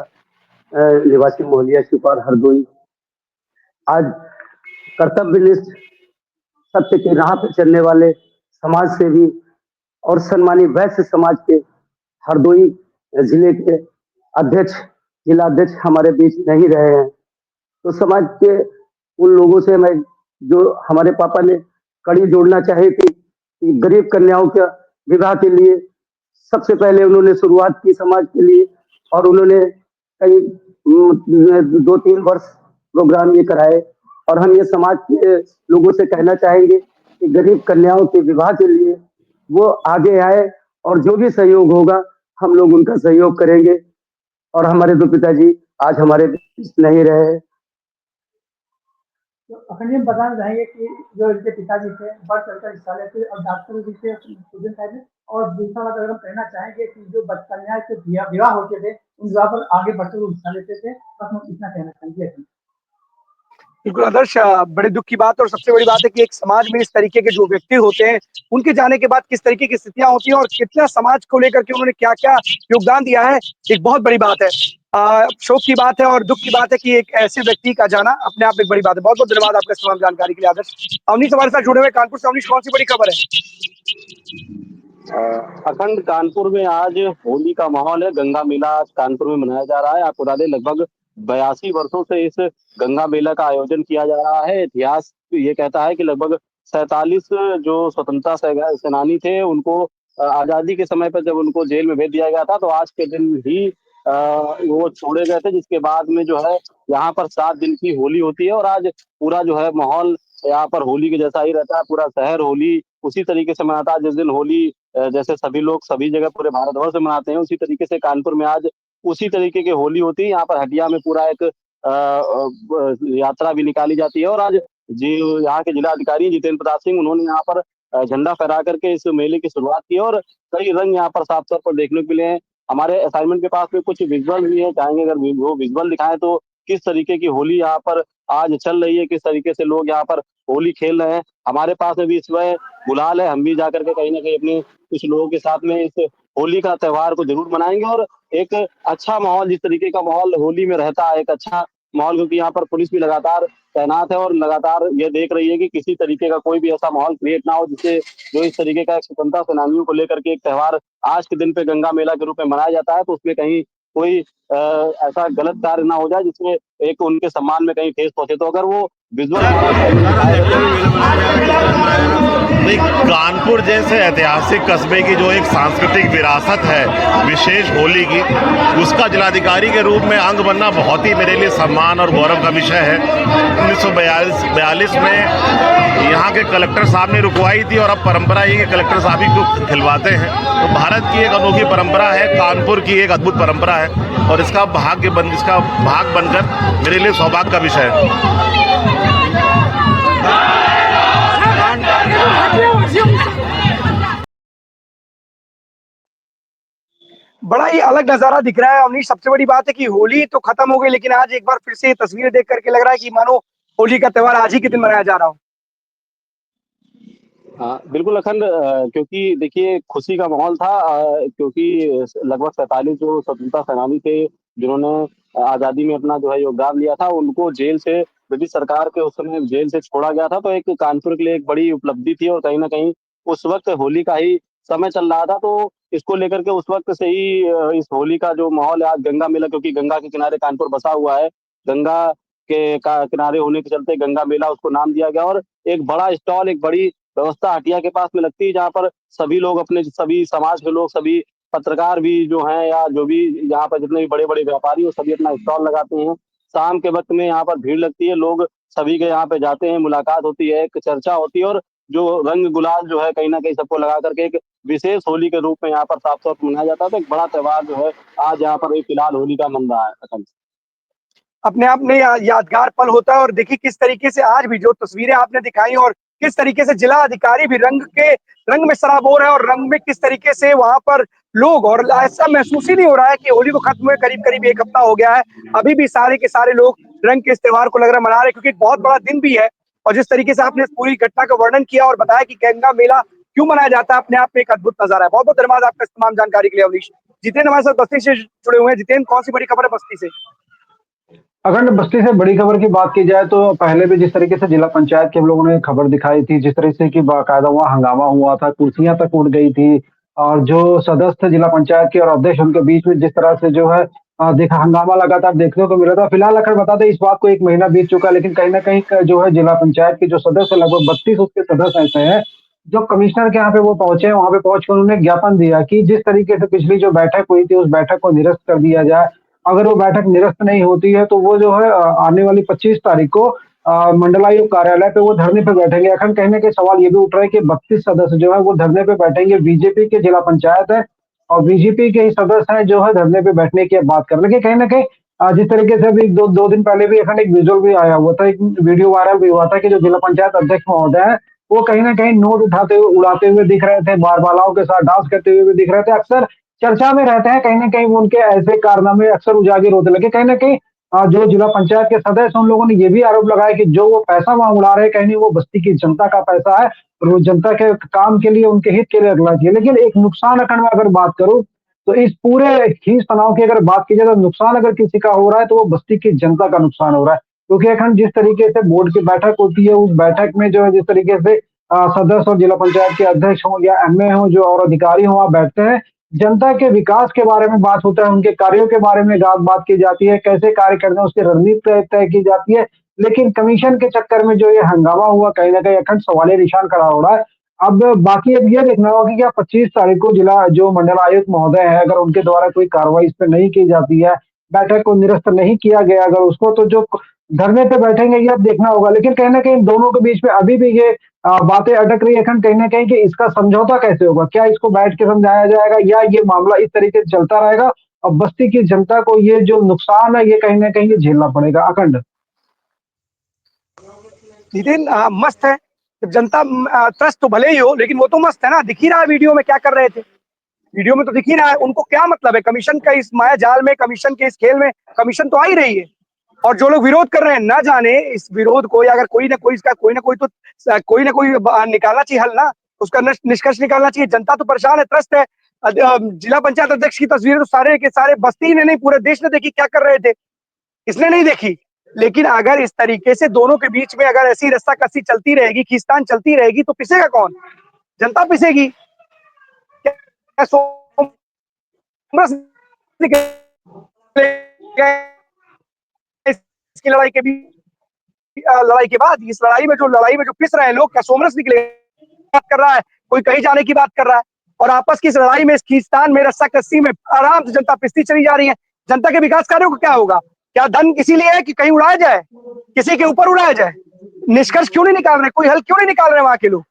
निवासी मोहलिया शिपार हरदोई आज कर्तव्यनिष्ठ सत्य के राह पर चलने वाले समाज सेवी और सम्मानी वैश्य समाज के हरदोई जिले के अध्यक्ष, जिला अध्यक्ष हमारे बीच नहीं रहे हैं। तो समाज के उन लोगों से मैं जो हमारे पापा ने कड़ी जोड़ना चाही थी कि गरीब कन्याओं के विवाह के लिए सबसे पहले उन्होंने शुरुआत की समाज के लिए, और उन्होंने कई 2-3 वर्ष प्रोग्राम ये कराए। और हम ये समाज के लोगों से कहना चाहेंगे कि गरीब कन्याओं के विवाह के लिए वो आगे आए और जो भी सहयोग होगा हम लोग उनका सहयोग करेंगे। और हमारे दो पिताजी आज हमारे बीच नहीं रहे। तो अखंड जी हम बताना चाहेंगे कि जो इनके पिताजी थे बढ़ चढ़कर हिस्सा लेते और डॉक्टर भी थे थे। और दूसरा बात अगर हम कहना चाहेंगे कि जो कन्या के विवाह होते थे उन विवाह पर आगे बढ़कर वो हिस्सा लेते थे। बस हम इतना कहना चाहेंगे। बिल्कुल आदर्श, बड़े दुख की बात, और सबसे बड़ी बात है कि एक समाज में इस तरीके के जो व्यक्ति होते हैं उनके जाने के बाद किस तरीके की स्थितियां होती हैं और कितना समाज को लेकर के उन्होंने क्या-क्या योगदान दिया है, एक बहुत बड़ी बात है। शोक की बात है और दुख की बात है कि एक ऐसे व्यक्ति का जाना अपने आप में एक बड़ी बात है। बहुत-बहुत धन्यवाद आपका तमाम जानकारी के लिए आदर्श। अवनीश हमारे साथ जुड़े हुए कानपुर से। अवनीश, कौन-सी बड़ी खबर है? अखंड कानपुर में आज होली का माहौल है। गंगा मेला आज कानपुर में मनाया जा रहा है। आपको बता दें लगभग 82 वर्षों से इस गंगा मेला का आयोजन किया जा रहा है। इतिहास ये कहता है कि लगभग 47 जो स्वतंत्रता सेनानी थे उनको आजादी के समय पर जब उनको जेल में भेज दिया गया था तो आज के दिन ही वो छोड़े गए थे, जिसके बाद में जो है यहाँ पर 7 दिन की होली होती है और आज पूरा जो है माहौल यहाँ पर होली के जैसा ही रहता है। पूरा शहर होली उसी तरीके से मनाता है जिस दिन होली जैसे सभी लोग सभी जगह पूरे भारतवर्ष में मनाते हैं, उसी तरीके से कानपुर में आज उसी तरीके की होली होती है। यहाँ पर हटिया में पूरा एक यात्रा भी निकाली जाती है और आज जी यहाँ के जिलाधिकारी जितेंद्र प्रताप सिंह उन्होंने यहाँ पर झंडा फहरा करके इस मेले की शुरुआत की और कई रंग यहाँ पर साफ तौर पर देखने को मिले हैं। हमारे असाइनमेंट के पास में कुछ विजुअल भी है, चाहेंगे अगर वो विजुअल दिखाएं तो किस तरीके की होली यहाँ पर आज चल रही है, किस तरीके से लोग यहाँ पर होली खेल रहे हैं। हमारे पास में भी इस समय गुलाल है, हम भी जाकर के कहीं ना कहीं अपने कुछ लोगों के साथ में इस होली का त्योहार को जरूर मनाएंगे और एक अच्छा माहौल, जिस तरीके का माहौल होली में रहता है, एक अच्छा माहौल, क्योंकि यहाँ पर पुलिस भी लगातार तैनात है और लगातार ये देख रही है कि किसी तरीके का कोई भी ऐसा माहौल क्रिएट ना हो जिससे जो इस तरीके का एक स्वतंत्रता सेनानियों को लेकर के एक त्योहार आज के दिन पे गंगा मेला के रूप में मनाया जाता है तो उसमें कहीं कोई ऐसा गलत कार्य ना हो जाए जिसमें एक उनके सम्मान में कहीं ठेस पहुंचे। तो अगर वो विजुअल भाई कानपुर जैसे ऐतिहासिक कस्बे की जो एक सांस्कृतिक विरासत है विशेष होली की, उसका जिलाधिकारी के रूप में अंग बनना बहुत ही मेरे लिए सम्मान और गौरव का विषय है। 1942 में यहाँ के कलेक्टर साहब ने रुकवाई थी और अब परंपरा ही के कलेक्टर साहब ही को खिलवाते हैं। तो भारत की एक अनोखी परंपरा है, कानपुर की एक अद्भुत परंपरा है और इसका भाग बनकर मेरे लिए सौभाग्य का विषय है। बड़ा ही अलग नजारा दिख रहा है अवनीश। सबसे बड़ी बात है कि होली तो खत्म हो गई, लेकिन आज एक बार फिर से ये तस्वीरें देख करके लग रहा है कि मानो होली का त्योहार आज ही के दिन मनाया जा रहा हो। हाँ बिल्कुल अखंड, क्योंकि देखिए खुशी का माहौल था, क्योंकि लगभग 47 जो स्वतंत्रता सेनानी थे जिन्होंने आज़ादी में अपना जो है योगदान दिया था, उनको जेल से ब्रिटिश सरकार के उस समय जेल से छोड़ा गया था। तो एक कानपुर के लिए एक बड़ी उपलब्धि थी और कहीं ना कहीं उस वक्त होली का ही समय चल रहा था। तो इसको लेकर के उस वक्त से ही इस होली का जो माहौल है, आज गंगा मेला, क्योंकि गंगा के किनारे कानपुर बसा हुआ है, गंगा के किनारे होने के चलते गंगा मेला उसको नाम दिया गया। और एक बड़ा स्टॉल, एक बड़ी व्यवस्था हटिया के पास में लगती है, जहाँ पर सभी लोग अपने, सभी समाज के लोग, सभी पत्रकार भी जो हैं या जो भी यहाँ पर जितने भी बड़े बड़े व्यापारी हो, सभी अपना स्टॉल लगाते हैं। शाम के वक्त में यहाँ पर भीड़ लगती है, लोग सभी के यहाँ पे जाते हैं, मुलाकात होती है, एक चर्चा होती है और जो रंग गुलाल जो है कहीं ना कहीं सबको लगा करके एक विशेष होली के रूप में यहाँ पर साफ साफ मनाया जाता है। तो एक बड़ा त्योहार जो है आज यहाँ पर फिलहाल होली का मन रहा है। अपने आप में यादगार पल होता है। और देखिए किस तरीके से आज भी जो तस्वीरें आपने दिखाई और किस तरीके से जिला अधिकारी भी रंग में सराबोर है और रंग में किस तरीके से वहां पर लोग, और ऐसा महसूस ही नहीं हो रहा है कि होली को खत्म हुए करीब करीब एक हफ्ता हो गया है, अभी भी सारे के सारे लोग रंग के इस त्योहार को लग रहा है मना रहे हैं, क्योंकि एक बहुत बड़ा दिन भी है। और जिस तरीके से आपने इस पूरी घटना का वर्णन किया और बताया कि गंगा मेला क्यों मनाया जाता है, अपने आप में एक अद्भुत नजारा है। बहुत बहुत धन्यवाद आपका इस तमाम जानकारी के लिए अवनीश। जितेंद्र हमारे साथ बस्ती से जुड़े हुए हैं। जितेंद्र, कौन सी बड़ी खबर है बस्ती से? अगर बस्ती से बड़ी खबर की बात की जाए तो पहले भी जिस तरीके से जिला पंचायत के हम लोगों ने खबर दिखाई थी, जिस तरह से कि बाकायदा वहाँ हंगामा हुआ था, कुर्सियां तक उड़ गई थी और जो सदस्य थे जिला पंचायत के और अध्यक्ष, उनके बीच में जिस तरह से जो है देखा हंगामा लगातार देखने को मिला था। फिलहाल अगर बता दें इस बात को 1 महीना बीत चुका है, लेकिन कहीं ना कहीं जो है जिला पंचायत के जो सदस्य लगभग 32 उसके सदस्य ऐसे हैं जो कमिश्नर के यहाँ पे वो पहुंचे, वहां पे पहुंच कर उन्होंने ज्ञापन दिया कि जिस तरीके से पिछली जो बैठक हुई थी उस बैठक को निरस्त कर दिया जाए। अगर वो बैठक निरस्त नहीं होती है तो वो जो है आने वाली 25 तारीख को मंडलायुक्त कार्यालय पे वो धरने पे बैठेंगे। अखंड कहने के सवाल ये भी उठ रहा है कि 32 सदस्य जो है वो धरने पे बैठेंगे। बीजेपी के जिला पंचायत है और बीजेपी के ही सदस्य हैं जो है धरने पे बैठने की बात कर रहे हैं। कहीं ना कहीं जिस तरीके से अभी दो दिन पहले भी अखंड एक विजुअल भी आया हुआ था, एक वीडियो वायरल भी हुआ था कि जो जिला पंचायत अध्यक्ष महोदय है वो कहीं ना कहीं नोट उठाते हुए उड़ाते हुए दिख रहे थे, बारबालाओं के साथ डांस करते हुए भी दिख रहे थे। अक्सर चर्चा में रहते हैं, कहीं ना कहीं वो उनके ऐसे कारनामे अक्सर उजागर होते लगे। कहीं ना कहीं जो जिला पंचायत के सदस्य उन लोगों ने ये भी आरोप लगाया कि जो वो पैसा वहां उड़ा रहे हैं कहीं नहीं वो बस्ती की जनता का पैसा है और वो जनता के काम के लिए, उनके हित के लिए रखना चाहिए। लेकिन एक नुकसान अखंड में अगर बात करूं तो इस पूरे खींच तनाव की अगर बात की जाए तो नुकसान अगर किसी का हो रहा है तो वो बस्ती की जनता का नुकसान हो रहा है। क्योंकि अखंड जिस तरीके से बोर्ड की बैठक होती है उस बैठक में जो है जिस तरीके से सदस्य और जिला पंचायत के अध्यक्ष हों या एमए हों जो और अधिकारी हों वहां बैठते हैं, जनता के विकास के बारे में बात होता है, उनके कार्यों के बारे में बात की जाती है, कैसे कार्य करने हैं उसकी रणनीति तय की जाती है। लेकिन कमीशन के चक्कर में जो ये हंगामा हुआ कहीं ना कहीं अखंड सवालिया निशान खड़ा हो रहा है। अब बाकी अब ये देखना होगा कि क्या 25 तारीख को जिला जो मंडल आयुक्त महोदय है अगर उनके द्वारा कोई कार्रवाई इस पर नहीं की जाती है, बैठक को निरस्त नहीं किया गया अगर उसको, तो जो धरने पे बैठेंगे ये अब देखना होगा। लेकिन कहीं ना कहीं दोनों के बीच में अभी भी ये बातें अटक रही है कहीं ना कहीं कि इसका समझौता कैसे होगा, क्या इसको बैठ के समझाया जाएगा या ये मामला इस तरीके से चलता रहेगा और बस्ती की जनता को ये जो नुकसान है ये कहीं ना कहीं ये झेलना पड़ेगा। अखंड नितिन, मस्त है जब जनता त्रस्त तो भले ही हो, लेकिन वो तो मस्त है ना। दिख ही रहा है वीडियो में क्या कर रहे थे, वीडियो में तो दिख ही रहा है। उनको क्या मतलब है कमीशन का इस माया जाल में, कमीशन के इस खेल में? कमीशन तो आ ही रही है और जो लोग विरोध कर रहे हैं ना जाने इस विरोध को, या अगर कोई ना कोई इसका कोई ना कोई निकालना चाहिए हल ना, उसका निष्कर्ष निकालना चाहिए। जनता तो परेशान है, त्रस्त है। जिला पंचायत अध्यक्ष की तस्वीरें तो सारे के सारे बस्ती ने नहीं पूरे देश ने देखी, क्या कर रहे थे, इसने नहीं देखी। लेकिन अगर इस तरीके से दोनों के बीच में अगर ऐसी रस्साकसी चलती रहेगी, खींचतान चलती रहेगी, तो पिसेगा कौन? जनता पिसेगी। क्या इसकी लड़ाई के बाद, इस लड़ाई में जो पिस रहे हैं लोग, क्या सोमरस निकले? बात कर रहा है, कोई कहीं जाने की बात कर रहा है, और आपस की इस लड़ाई में, इस खींचतान में, रस्सा कस्सी में आराम से जनता पिसती चली जा रही है। जनता के विकास कार्यों को क्या होगा? क्या धन इसीलिए है कि कहीं उड़ाया जाए, किसी के ऊपर उड़ाया जाए? निष्कर्ष क्यों नहीं निकाल रहे, कोई हल क्यों नहीं निकाल रहे वहां के लोग?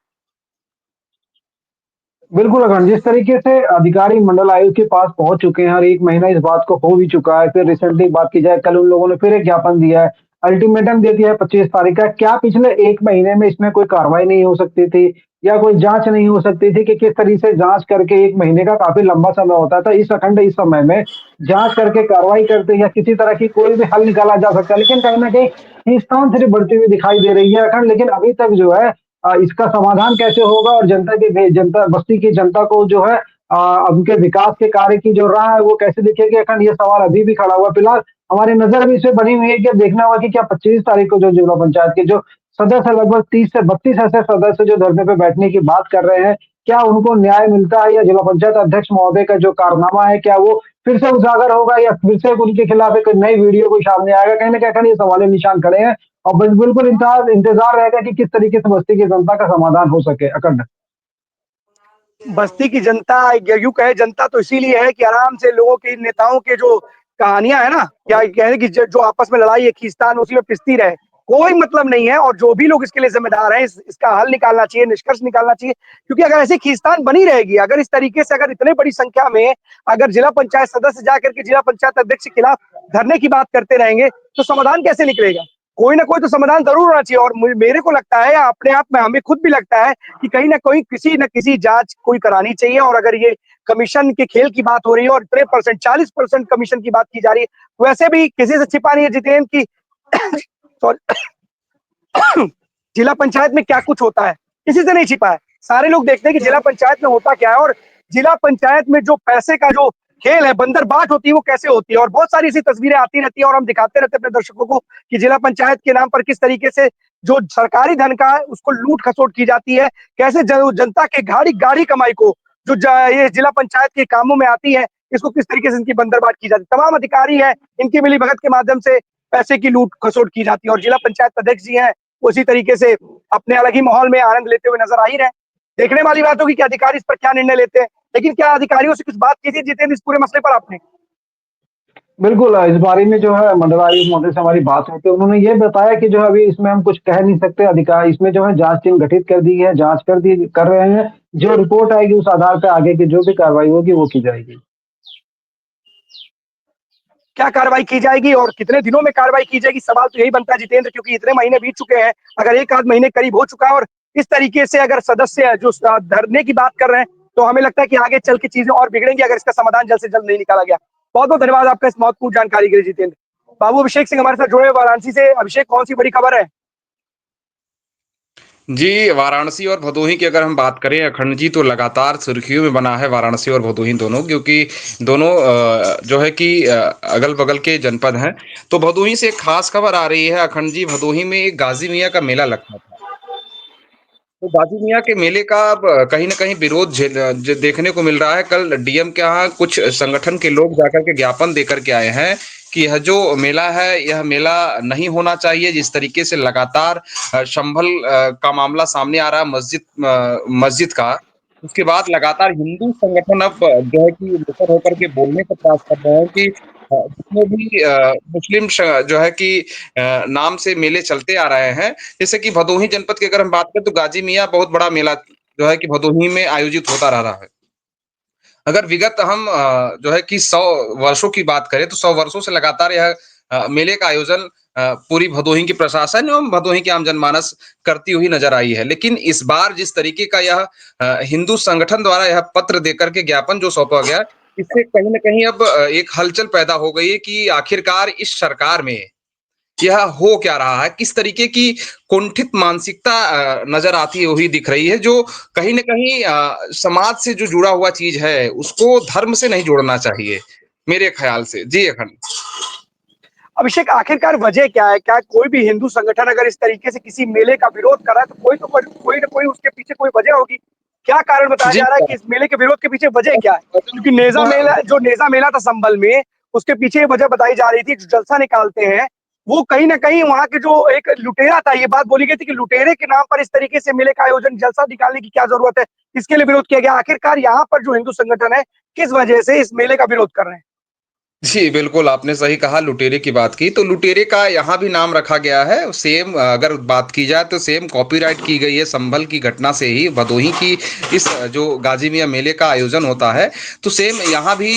बिल्कुल अखंड, जिस तरीके से अधिकारी मंडल आयुक्त के पास पहुंच चुके हैं और 1 महीना इस बात को हो भी चुका है, फिर रिसेंटली बात की जाए, कल उन लोगों ने फिर एक ज्ञापन दिया है, अल्टीमेटम दे दिया है 25 तारीख का। क्या पिछले 1 महीने में इसमें कोई कार्रवाई नहीं हो सकती थी या कोई जांच नहीं हो सकती थी कि किस तरीके से जांच करके 1 महीने का काफी लंबा समय होता था, इस अखंड इस समय में जांच करके कार्रवाई करते या किसी तरह की कोई भी हल निकाला जा सकता है, लेकिन कहीं ना कहीं खींचतान सिर्फ बढ़ती हुई दिखाई दे रही है अखंड। लेकिन अभी तक जो है इसका समाधान कैसे होगा और जनता बस्ती की जनता को जो है उनके विकास के कार्य की जो राह है वो कैसे दिखेगी अखंड, ये सवाल अभी भी खड़ा हुआ है। फिलहाल हमारी नजर भी इस पे बनी हुई है कि अब देखना होगा कि क्या 25 तारीख को जो जिला पंचायत के जो सदस्य लगभग 30 से 32 ऐसे सदस्य जो धरने पे बैठने की बात कर रहे हैं, क्या उनको न्याय मिलता है या जिला पंचायत अध्यक्ष महोदय का जो कारनामा है क्या वो फिर से उजागर होगा या फिर से उनके खिलाफ एक नई वीडियो को सामने आएगा? कहीं ना कहीं ये सवाल निशान खड़े हैं और बिल्कुल इंतजार रहेगा कि किस तरीके से बस्ती की जनता का समाधान हो सके अखंड। बस्ती की जनता, यूं कहे जनता तो इसीलिए है कि आराम से लोगों के नेताओं के जो कहानियां है ना, या कहे कि जो आपस में लड़ाई है, खींचतान, उसी में पिसती रहे, कोई मतलब नहीं है। और जो भी लोग इसके लिए जिम्मेदार हैं, इसका हल निकालना चाहिए, निष्कर्ष निकालना चाहिए। क्योंकि अगर ऐसी खींचतान बनी रहेगी, अगर इस तरीके से, अगर इतने बड़ी संख्या में अगर जिला पंचायत सदस्य जाकर के जिला पंचायत अध्यक्ष के खिलाफ धरने की बात करते रहेंगे, तो समाधान कैसे निकलेगा? कोई ना कोई तो समाधान जरूर होना चाहिए। और मेरे को लगता है, अपने आप में हमें खुद भी लगता है कि कहीं ना कोई किसी न किसी जांच कोई करानी चाहिए। और अगर ये कमीशन के खेल की बात हो रही है और इतने परसेंट 40% कमीशन की बात की जा रही है, वैसे भी किसी से छिपा नहीं है जितेंद्र की जिला पंचायत में क्या कुछ होता है, किसी से नहीं छिपा है। सारे लोग देखते हैं कि जिला पंचायत में होता क्या है, और जिला पंचायत में जो पैसे का जो खेल है, बंदर बाट होती है, वो कैसे होती है। और बहुत सारी ऐसी तस्वीरें आती रहती है और हम दिखाते रहते हैं अपने दर्शकों को कि जिला पंचायत के नाम पर किस तरीके से जो सरकारी धन का है उसको लूट खसोट की जाती है, कैसे जनता के गाढ़ी कमाई को जो ये जिला पंचायत के कामों में आती है, इसको किस तरीके से इनकी बंदरबाट की जाती है। तमाम अधिकारी है, इनकी मिलीभगत के माध्यम से पैसे की लूट खसोट की जाती है। और जिला पंचायत अध्यक्ष जी हैं, उसी तरीके से अपने अलग ही माहौल में आनंद लेते हुए नजर आ ही रहे। देखने वाली बात होगी कि अधिकारी इस पर क्या निर्णय लेते हैं। लेकिन क्या अधिकारियों से कुछ बात की थी जितेंद्र इस पूरे मसले पर आपने? बिल्कुल इस बारे में जो है मंडलायुक्त महोदय से हमारी बात हुई थी, उन्होंने ये बताया कि जो है अभी इसमें हम कुछ कह नहीं सकते, अधिकार इसमें जो है जांच टीम गठित कर दी है, जांच कर रहे हैं, जो रिपोर्ट आएगी उस आधार पर आगे की जो भी कार्रवाई होगी वो की जाएगी। क्या कार्रवाई की जाएगी और कितने दिनों में कार्रवाई की जाएगी, सवाल तो यही बनता है जितेंद्र, क्योंकि इतने महीने बीत चुके हैं। अगर 1 आध महीने करीब हो चुका है और इस तरीके से अगर सदस्य जो धरने की बात कर रहे हैं, तो हमें लगता है कि आगे चल के चीजें और बिगड़ेंगी अगर इसका समाधान जल्द से जल्द नहीं निकाला गया। बहुत बहुत धन्यवाद आपका इस महत्वपूर्ण जानकारी के लिए जितेंद्र। बाबू अभिषेक सिंह हमारे साथ जुड़े वाराणसी से। अभिषेक, कौन सी बड़ी खबर है? जी, वाराणसी और भदोही की अगर हम बात करें अखंड जी, तो लगातार सुर्खियों में बना है वाराणसी और भदोही दोनों, क्योंकि दोनों जो है कि अगल-बगल के जनपद हैं। तो भदोही से एक खास खबर आ रही है अखंड जी, भदोही में एक गाज़ी मियाँ का मेला लगता था। तो गाज़ी मियाँ के मेले का अब कहीं न कहीं विरोध देखने को मिल रहा है। कल डीएम के यहाँ कुछ संगठन के लोग जाकर के ज्ञापन देकर के आए हैं कि यह जो मेला है, यह मेला नहीं होना चाहिए। जिस तरीके से लगातार संभल का मामला सामने आ रहा है मस्जिद का, उसके बाद लगातार हिंदू संगठन अब जो है कि मुखर होकर के बोलने का प्रयास कर रहे हैं कि जितने भी मुस्लिम जो है कि नाम से मेले चलते आ रहे हैं, जैसे कि भदोही जनपद की अगर हम बात करें तो गाजी मियाँ बहुत बड़ा मेला जो है कि भदोही में आयोजित होता रह रहा है। अगर विगत हम जो है कि 100 वर्षों की बात करें तो 100 वर्षों से लगातार यह मेले का आयोजन पूरी भदोही की प्रशासन एवं भदोही की आम जनमानस करती हुई नजर आई है। लेकिन इस बार जिस तरीके का यह हिंदू संगठन द्वारा यह पत्र देकर के ज्ञापन जो सौंपा गया, इससे कहीं न कहीं अब एक हलचल पैदा हो गई है कि आखिरकार इस सरकार में यह हो क्या रहा है? किस तरीके की कुंठित मानसिकता नज़र आती हुई दिख रही है, जो कहीं न कहीं समाज से जो जुड़ा हुआ चीज़ है, उसको धर्म से नहीं जोड़ना चाहिए, मेरे ख़्याल से। जी, अखंड। अभिषेक, आखिरकार वजह क्या है? क्या कोई भी हिंदू संगठन अगर इस तरीके से किसी मेले का विरोध कर रहा है, तो कोई ना कोई उसके पीछे कोई वजह होगी। क्या कारण बताया जी, जा रहा है कि इस मेले के विरोध के पीछे वजह क्या है? क्योंकि नेजा मेला था संभल में, उसके पीछे वजह बताई जा रही थी, जो जलसा निकालते हैं वो कहीं ना कहीं वहां के जो एक लुटेरा था, ये बात बोली गई थी कि लुटेरे के नाम पर इस तरीके से मेले का आयोजन, जलसा निकालने की क्या जरूरत है, इसके लिए विरोध किया गया। आखिरकार यहाँ पर जो हिंदू संगठन है किस वजह से इस मेले का विरोध कर रहे हैं? जी, बिल्कुल, आपने सही कहा लुटेरे की बात की, तो लुटेरे का यहाँ भी नाम रखा गया है। सेम अगर बात की जाए तो सेम कॉपीराइट की गई है संभल की घटना से ही, भदोही की इस जो गाजी मियाँ मेले का आयोजन होता है, तो सेम यहाँ भी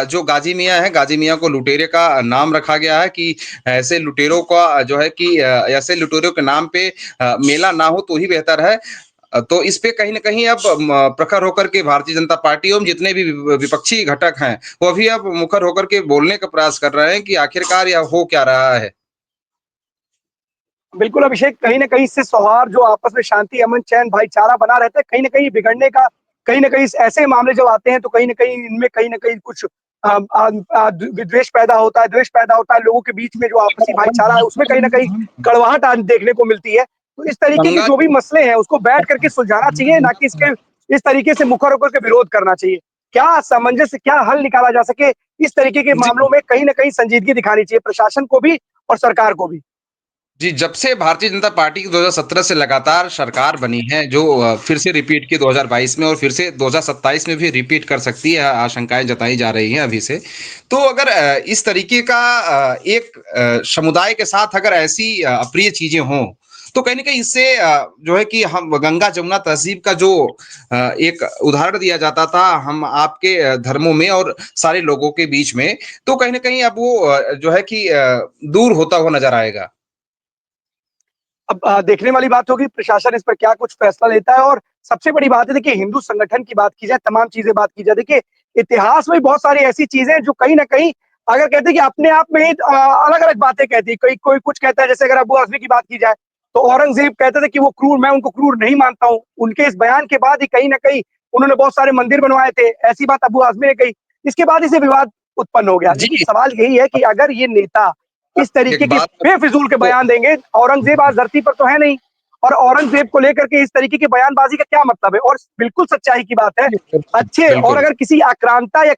जो गाजी मियाँ हैं, गाजी मियाँ को लुटेरे का नाम रखा गया है कि ऐसे लुटेरों का जो है कि ऐसे लुटेरों के नाम पे मेला ना हो तो ही बेहतर है। तो इस पे कहीं न कहीं अब प्रखर होकर के भारतीय जनता पार्टी एवं जितने भी विपक्षी घटक हैं, वो भी अब मुखर होकर के बोलने का प्रयास कर रहे हैं कि आखिरकार यह हो क्या रहा है। बिल्कुल अभिषेक, कहीं ना कहीं इससे सौहार्द, जो आपस में शांति, अमन, चैन, भाईचारा बना रहता है, कहीं ना कहीं बिगड़ने का, कहीं ना कहीं ऐसे मामले जब आते हैं तो कहीं ना कहीं इनमें कहीं ना कहीं कुछ विद्वेष पैदा होता है, द्वेष पैदा होता है, लोगों के बीच में जो आपसी भाईचारा है उसमें कहीं ना कहीं कड़वाहट देखने को मिलती है। तो इस तरीके के दंगा जो भी मसले हैं उसको बैठ करके सुलझाना चाहिए, ना कि इसके इस तरीके से मुखर होकर के विरोध करना चाहिए। क्या सामंजस्य, क्या हल निकाला जा सके इस तरीके के जी। मामलों में, कहीं ना कहीं संजीदगी दिखानी चाहिए प्रशासन को भी और सरकार को भी। जी, जब से भारतीय जनता पार्टी की 2017 से लगातार सरकार बनी है, जो फिर से रिपीट की 2022 में और फिर से 2027 में भी रिपीट कर सकती है, आशंकाएँ जताई जा रही हैं अभी से। तो अगर इस तरीके का एक समुदाय के साथ अगर ऐसी अप्रिय चीज़ें हों, तो कहीं न कहीं इससे जो है कि हम गंगा-जमुना तहज़ीब का जो एक उदाहरण दिया जाता था हम आपके धर्मों में और सारे लोगों के बीच में, तो कहीं न कहीं अब वो जो है कि दूर होता हुआ नज़र आएगा। अब देखने वाली बात होगी प्रशासन इस पर क्या कुछ फैसला लेता है। और सबसे बड़ी बात है, देखिए हिंदू संगठन की बात की जाए, तमाम चीजें बात की जाए, देखिए इतिहास में बहुत सारी ऐसी चीजें हैं जो कहीं ना कहीं, अगर कहते हैं कि अपने आप में अलग अलग बातें कहती है, कोई कोई कुछ कहता है, जैसे अगर अबू आजमी की बात की जाए तो औरंगजेब कहते थे कि वो क्रूर, मैं उनको क्रूर नहीं मानता हूँ, उनके इस बयान के बाद ही कहीं ना कहीं उन्होंने बहुत सारे मंदिर बनवाए थे, ऐसी बात अबू आजमी ने कही। इसके बाद इसे विवाद उत्पन्न हो गया। लेकिन जी, सवाल यही है कि अगर ये नेता इस तरीके एक के बात बेफिजूल के तो बयान देंगे, औरंगजेब आज धरती पर तो है नहीं, और औरंगजेब को लेकर के इस तरीके की बयानबाजी का क्या मतलब है? और बिल्कुल सच्चाई की बात है, अच्छे, और बिल्कुल, अगर किसी आक्रांता या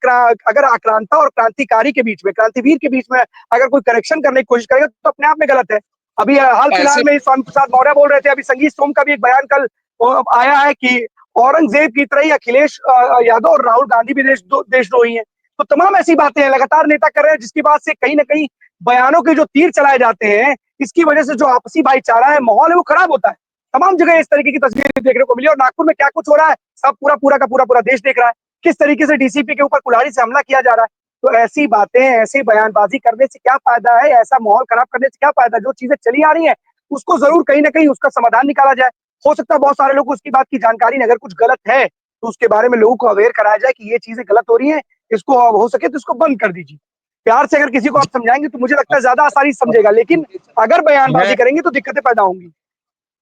अगर आक्रांता और क्रांतिकारी के बीच में, क्रांतिवीर के बीच में अगर कोई करेक्शन करने की कोशिश करेगा तो अपने आप में गलत है। अभी हाल फिलहाल ऐसे में स्वामी प्रसाद मौर्य बोल रहे थे, अभी संगीत सोम का भी एक बयान कल आया है कि औरंगजेब की तरह ही अखिलेश यादव और राहुल गांधी भी देशद्रोही हैं। तो तमाम ऐसी बातें हैं लगातार नेता कर रहे हैं, जिसकी बात से कहीं ना कहीं बयानों के जो तीर चलाए जाते हैं, इसकी वजह से जो आपसी भाईचारा है, माहौल है, वो खराब होता है। तमाम जगह इस तरीके की तस्वीरें देखने को मिली, और नागपुर में क्या कुछ हो रहा है सब पूरा पूरा का पूरा देश देख रहा है, किस तरीके से डीसीपी के ऊपर कुल्हाड़ी से हमला किया जा रहा है। तो ऐसी बातें, ऐसी बयानबाजी करने से क्या फायदा है, ऐसा माहौल खराब करने से क्या फायदा? जो चीजें चली आ रही है उसको जरूर कहीं ना कहीं उसका समाधान निकाला जाए। हो सकता है बहुत सारे लोग को उसकी बात की जानकारी नहीं, अगर कुछ गलत है तो उसके बारे में लोगों को अवेयर कराया जाए कि ये चीजें गलत हो रही है, इसको हो सके तो इसको बंद कर दीजिए। प्यार से अगर किसी को आप समझाएंगे तो मुझे लगता है ज्यादा आसानी से समझेगा, लेकिन अगर है बयानबाजी करेंगे तो दिक्कतें पैदा होंगी।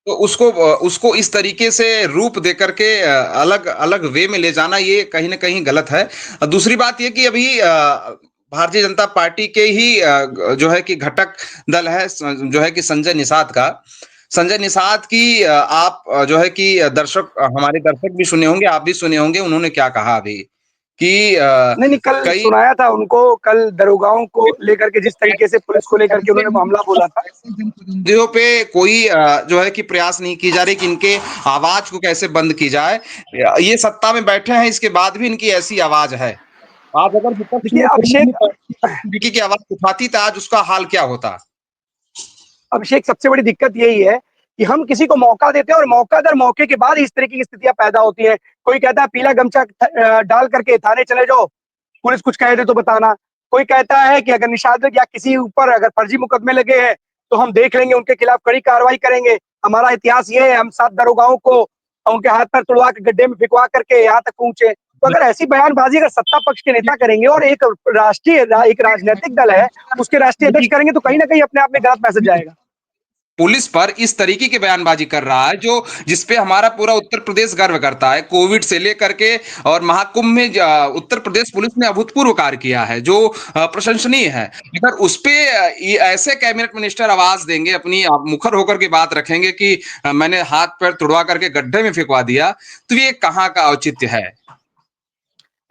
तो उसको इस तरीके से रूप दे करके अलग अलग वे में ले जाना ये कहीं न कहीं गलत है। दूसरी बात ये कि अभी भारतीय जनता पार्टी के ही जो है कि घटक दल है जो है कि संजय निषाद का। संजय निषाद की आप जो है कि हमारे दर्शक भी सुने होंगे, आप भी सुने होंगे उन्होंने क्या कहा अभी कि नहीं नहीं, कल कई सुनाया था उनको, कल दरोगाओं को लेकर के जिस तरीके से पुलिस को लेकर के उन्होंने मामला बोला था। जनप्रतिनिधियों पे कोई जो है कि प्रयास नहीं की जा रही कि इनके आवाज को कैसे बंद की जाए। ये सत्ता में बैठे हैं इसके बाद भी इनकी ऐसी आवाज है। आज अगर विपक्ष देखिए में कोई अभिषेक, भी तरीके की आवाज उठाती तो आज उसका हाल क्या होता? सबसे बड़ी दिक्कत यही है कि हम किसी को मौका देते हैं और मौका दर मौके के बाद इस तरीके की स्थितियां पैदा होती है। कोई कहता है पीला गमछा डाल करके थाने चले जाओ, पुलिस कुछ कह दे तो बताना। कोई कहता है कि अगर निषाद या किसी ऊपर अगर फर्जी मुकदमे लगे हैं तो हम देख लेंगे, उनके खिलाफ कड़ी कार्रवाई करेंगे। हमारा इतिहास ये है, हम 7 दरोगाओं को उनके हाथ पैर तुड़वा के गड्ढे में फिकवा करके यहाँ तक पहुंचे। तो अगर ऐसी बयानबाजी अगर सत्ता पक्ष के नेता करेंगे और एक एक राजनीतिक दल है उसके राष्ट्रीय अध्यक्ष करेंगे, तो कहीं ना कहीं अपने आप में गलत मैसेज जाएगा। पुलिस पर इस तरीके की बयानबाजी कर रहा है जो जिसपे हमारा पूरा उत्तर प्रदेश गर्व करता है। कोविड से लेकर के और महाकुंभ में उत्तर प्रदेश पुलिस ने अभूतपूर्व कार्य किया है जो प्रशंसनीय है। अगर उस पे ऐसे कैबिनेट मिनिस्टर आवाज देंगे, अपनी मुखर होकर के बात रखेंगे कि मैंने हाथ पैर तुड़वा करके गड्ढे में फेंकवा दिया, तो ये कहाँ का औचित्य है?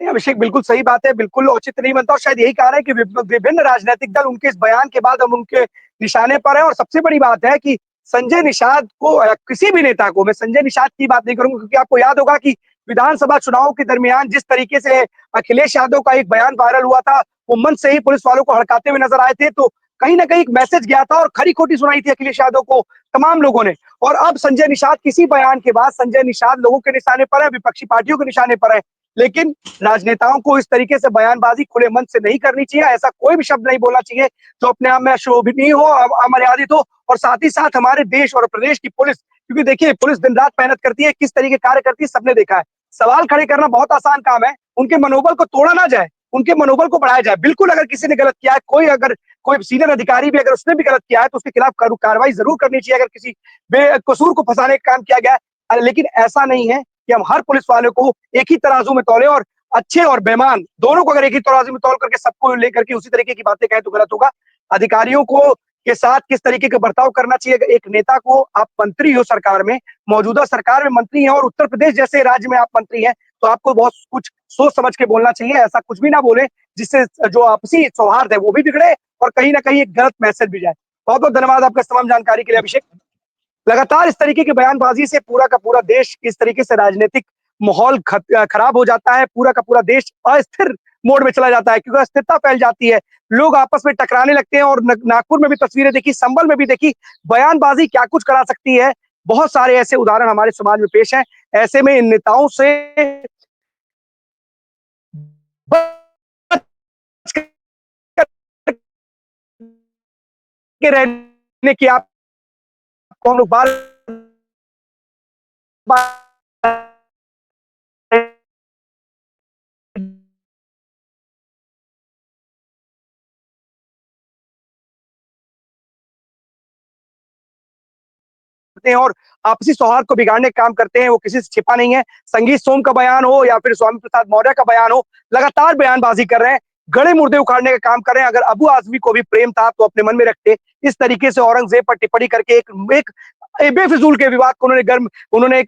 नहीं, अभिषेक बिल्कुल सही बात है, बिल्कुल औचित्य नहीं बनता और शायद यही कारण है कि विभिन्न राजनीतिक दल उनके इस बयान के बाद हम उनके निशाने पर है। और सबसे बड़ी बात है कि संजय निषाद को किसी भी नेता को, मैं संजय निषाद की बात नहीं करूंगा क्योंकि आपको याद होगा कि विधानसभा चुनाव के दरमियान जिस तरीके से अखिलेश यादव का एक बयान वायरल हुआ था, वो मंच से ही पुलिस वालों को हड़काते हुए नजर आए थे, तो कहीं ना कहीं एक मैसेज गया था और खरी खोटी सुनाई थी अखिलेश यादव को तमाम लोगों ने। और अब संजय निषाद, किसी बयान के बाद संजय निषाद लोगों के निशाने पर है, विपक्षी पार्टियों के निशाने पर है। लेकिन राजनेताओं को इस तरीके से बयानबाजी खुले मन से नहीं करनी चाहिए, ऐसा कोई भी शब्द नहीं बोलना चाहिए जो अपने आप में अशोभनीय हो, अमर्यादित हो। और साथ ही साथ हमारे देश और प्रदेश की पुलिस, क्योंकि देखिए पुलिस दिन रात मेहनत करती है, किस तरीके कार्य करती है सबने देखा है। सवाल खड़े करना बहुत आसान काम है, उनके मनोबल को तोड़ा ना जाए, उनके मनोबल को बढ़ाया जाए। बिल्कुल अगर किसी ने गलत किया है, कोई सीनियर अधिकारी भी अगर उसने भी गलत किया है तो उसके खिलाफ कार्रवाई जरूर करनी चाहिए अगर किसी बेकसूर को फंसाने का काम किया गया है। लेकिन ऐसा नहीं है कि हम हर पुलिस वाले को एक ही तराजू में तौले और अच्छे और बेईमान दोनों को अगर एक ही तराजू में तौल करके सबको लेकर के उसी तरीके की बातें कहें तो गलत होगा। अधिकारियों को के साथ किस तरीके का बर्ताव करना चाहिए, एक नेता को, आप मंत्री हो सरकार में, मौजूदा सरकार में मंत्री हैं और उत्तर प्रदेश जैसे राज्य में आप मंत्री हैं, तो आपको बहुत कुछ सोच समझ के बोलना चाहिए। ऐसा कुछ भी ना बोले जिससे जो आपसी सौहार्द है वो भी बिगड़े और कहीं ना कहीं एक गलत मैसेज भी जाए। बहुत बहुत धन्यवाद आपका तमाम जानकारी के लिए अभिषेक। लगातार इस तरीके की बयानबाजी से पूरा का पूरा देश किस तरीके से राजनीतिक माहौल खराब हो जाता है, पूरा का पूरा देश अस्थिर मोड में चला जाता है क्योंकि अस्थिरता फैल जाती है, लोग आपस में टकराने लगते हैं। और नागपुर में भी तस्वीरें देखी, संभल में भी देखी, बयानबाजी क्या कुछ करा सकती है। बहुत सारे ऐसे उदाहरण हमारे समाज में पेश हैं। ऐसे में इन नेताओं से रहने की आप हम लोग बार हैं और आपसी सौहार्द को बिगाड़ने का काम करते हैं, वो किसी से छिपा नहीं है। संगीत सोम का बयान हो या फिर स्वामी प्रसाद मौर्य का बयान हो, लगातार बयानबाजी कर रहे हैं, गड़े मुर्दे उखाड़ने का काम कर रहे हैं। अगर अबू आजमी को भी प्रेम था तो अपने मन में रखते, इस तरीके से औरंगजेब पर टिप्पणी करके एक बेफिजूल के विवाद को उन्होंने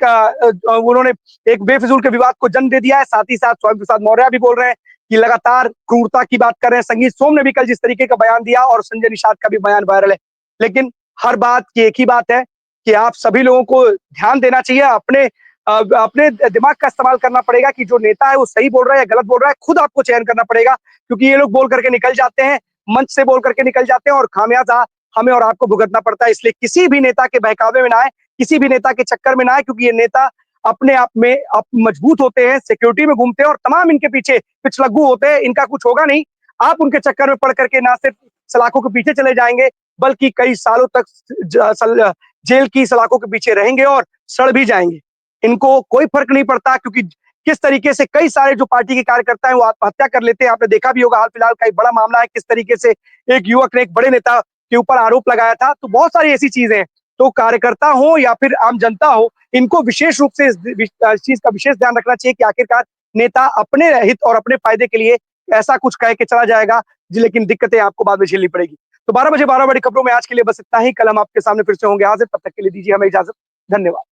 एक बेफिजूल के विवाद को जन्म दे दिया है। साथ ही साथ स्वामी प्रसाद मौर्य भी बोल रहे हैं कि लगातार क्रूरता की बात कर रहे हैं। संगीत सोम ने भी कल जिस तरीके का बयान दिया और संजय निषाद का भी बयान वायरल है। लेकिन हर बात की एक ही बात है कि आप सभी लोगों को ध्यान देना चाहिए, अपने दिमाग का इस्तेमाल करना पड़ेगा कि जो नेता है वो सही बोल रहा है या गलत बोल रहा है, खुद आपको चयन करना पड़ेगा क्योंकि ये लोग बोल करके निकल जाते हैं, मंच से बोल करके निकल जाते हैं और खामियाजा हमें और आपको भुगतना पड़ता है। इसलिए किसी भी नेता के बहकावे में ना आए, किसी भी नेता के चक्कर में ना आए, क्योंकि ये नेता अपने आप में मजबूत होते हैं, सिक्योरिटी में घूमते हैं और तमाम इनके पीछे पिछलग्गू होते हैं, इनका कुछ होगा नहीं। आप उनके चक्कर में पड़ करके ना सिर्फ सलाखों के पीछे चले जाएंगे बल्कि कई सालों तक जेल की सलाखों के पीछे रहेंगे और सड़ भी जाएंगे। इनको कोई फर्क नहीं पड़ता क्योंकि किस तरीके से कई सारे जो पार्टी के कार्यकर्ता हैं वो आत्महत्या कर लेते हैं। आपने देखा भी होगा, हाल फिलहाल का एक बड़ा मामला है, किस तरीके से एक युवक ने एक बड़े नेता के ऊपर आरोप लगाया था। तो बहुत सारी ऐसी चीजें हैं, तो कार्यकर्ता हो या फिर आम जनता हो, इनको विशेष रूप से इस चीज का विशेष ध्यान रखना चाहिए कि आखिरकार नेता अपने हित और अपने फायदे के लिए ऐसा कुछ कह के चला जाएगा लेकिन दिक्कतें आपको बाद में झेलनी पड़ेगी। तो 12 बजे 12 बड़ी खबरों में आज के लिए बस इतना ही। कल हम आपके सामने फिर से होंगे हाजिर, तब तक के लिए दीजिए हमें इजाजत। धन्यवाद।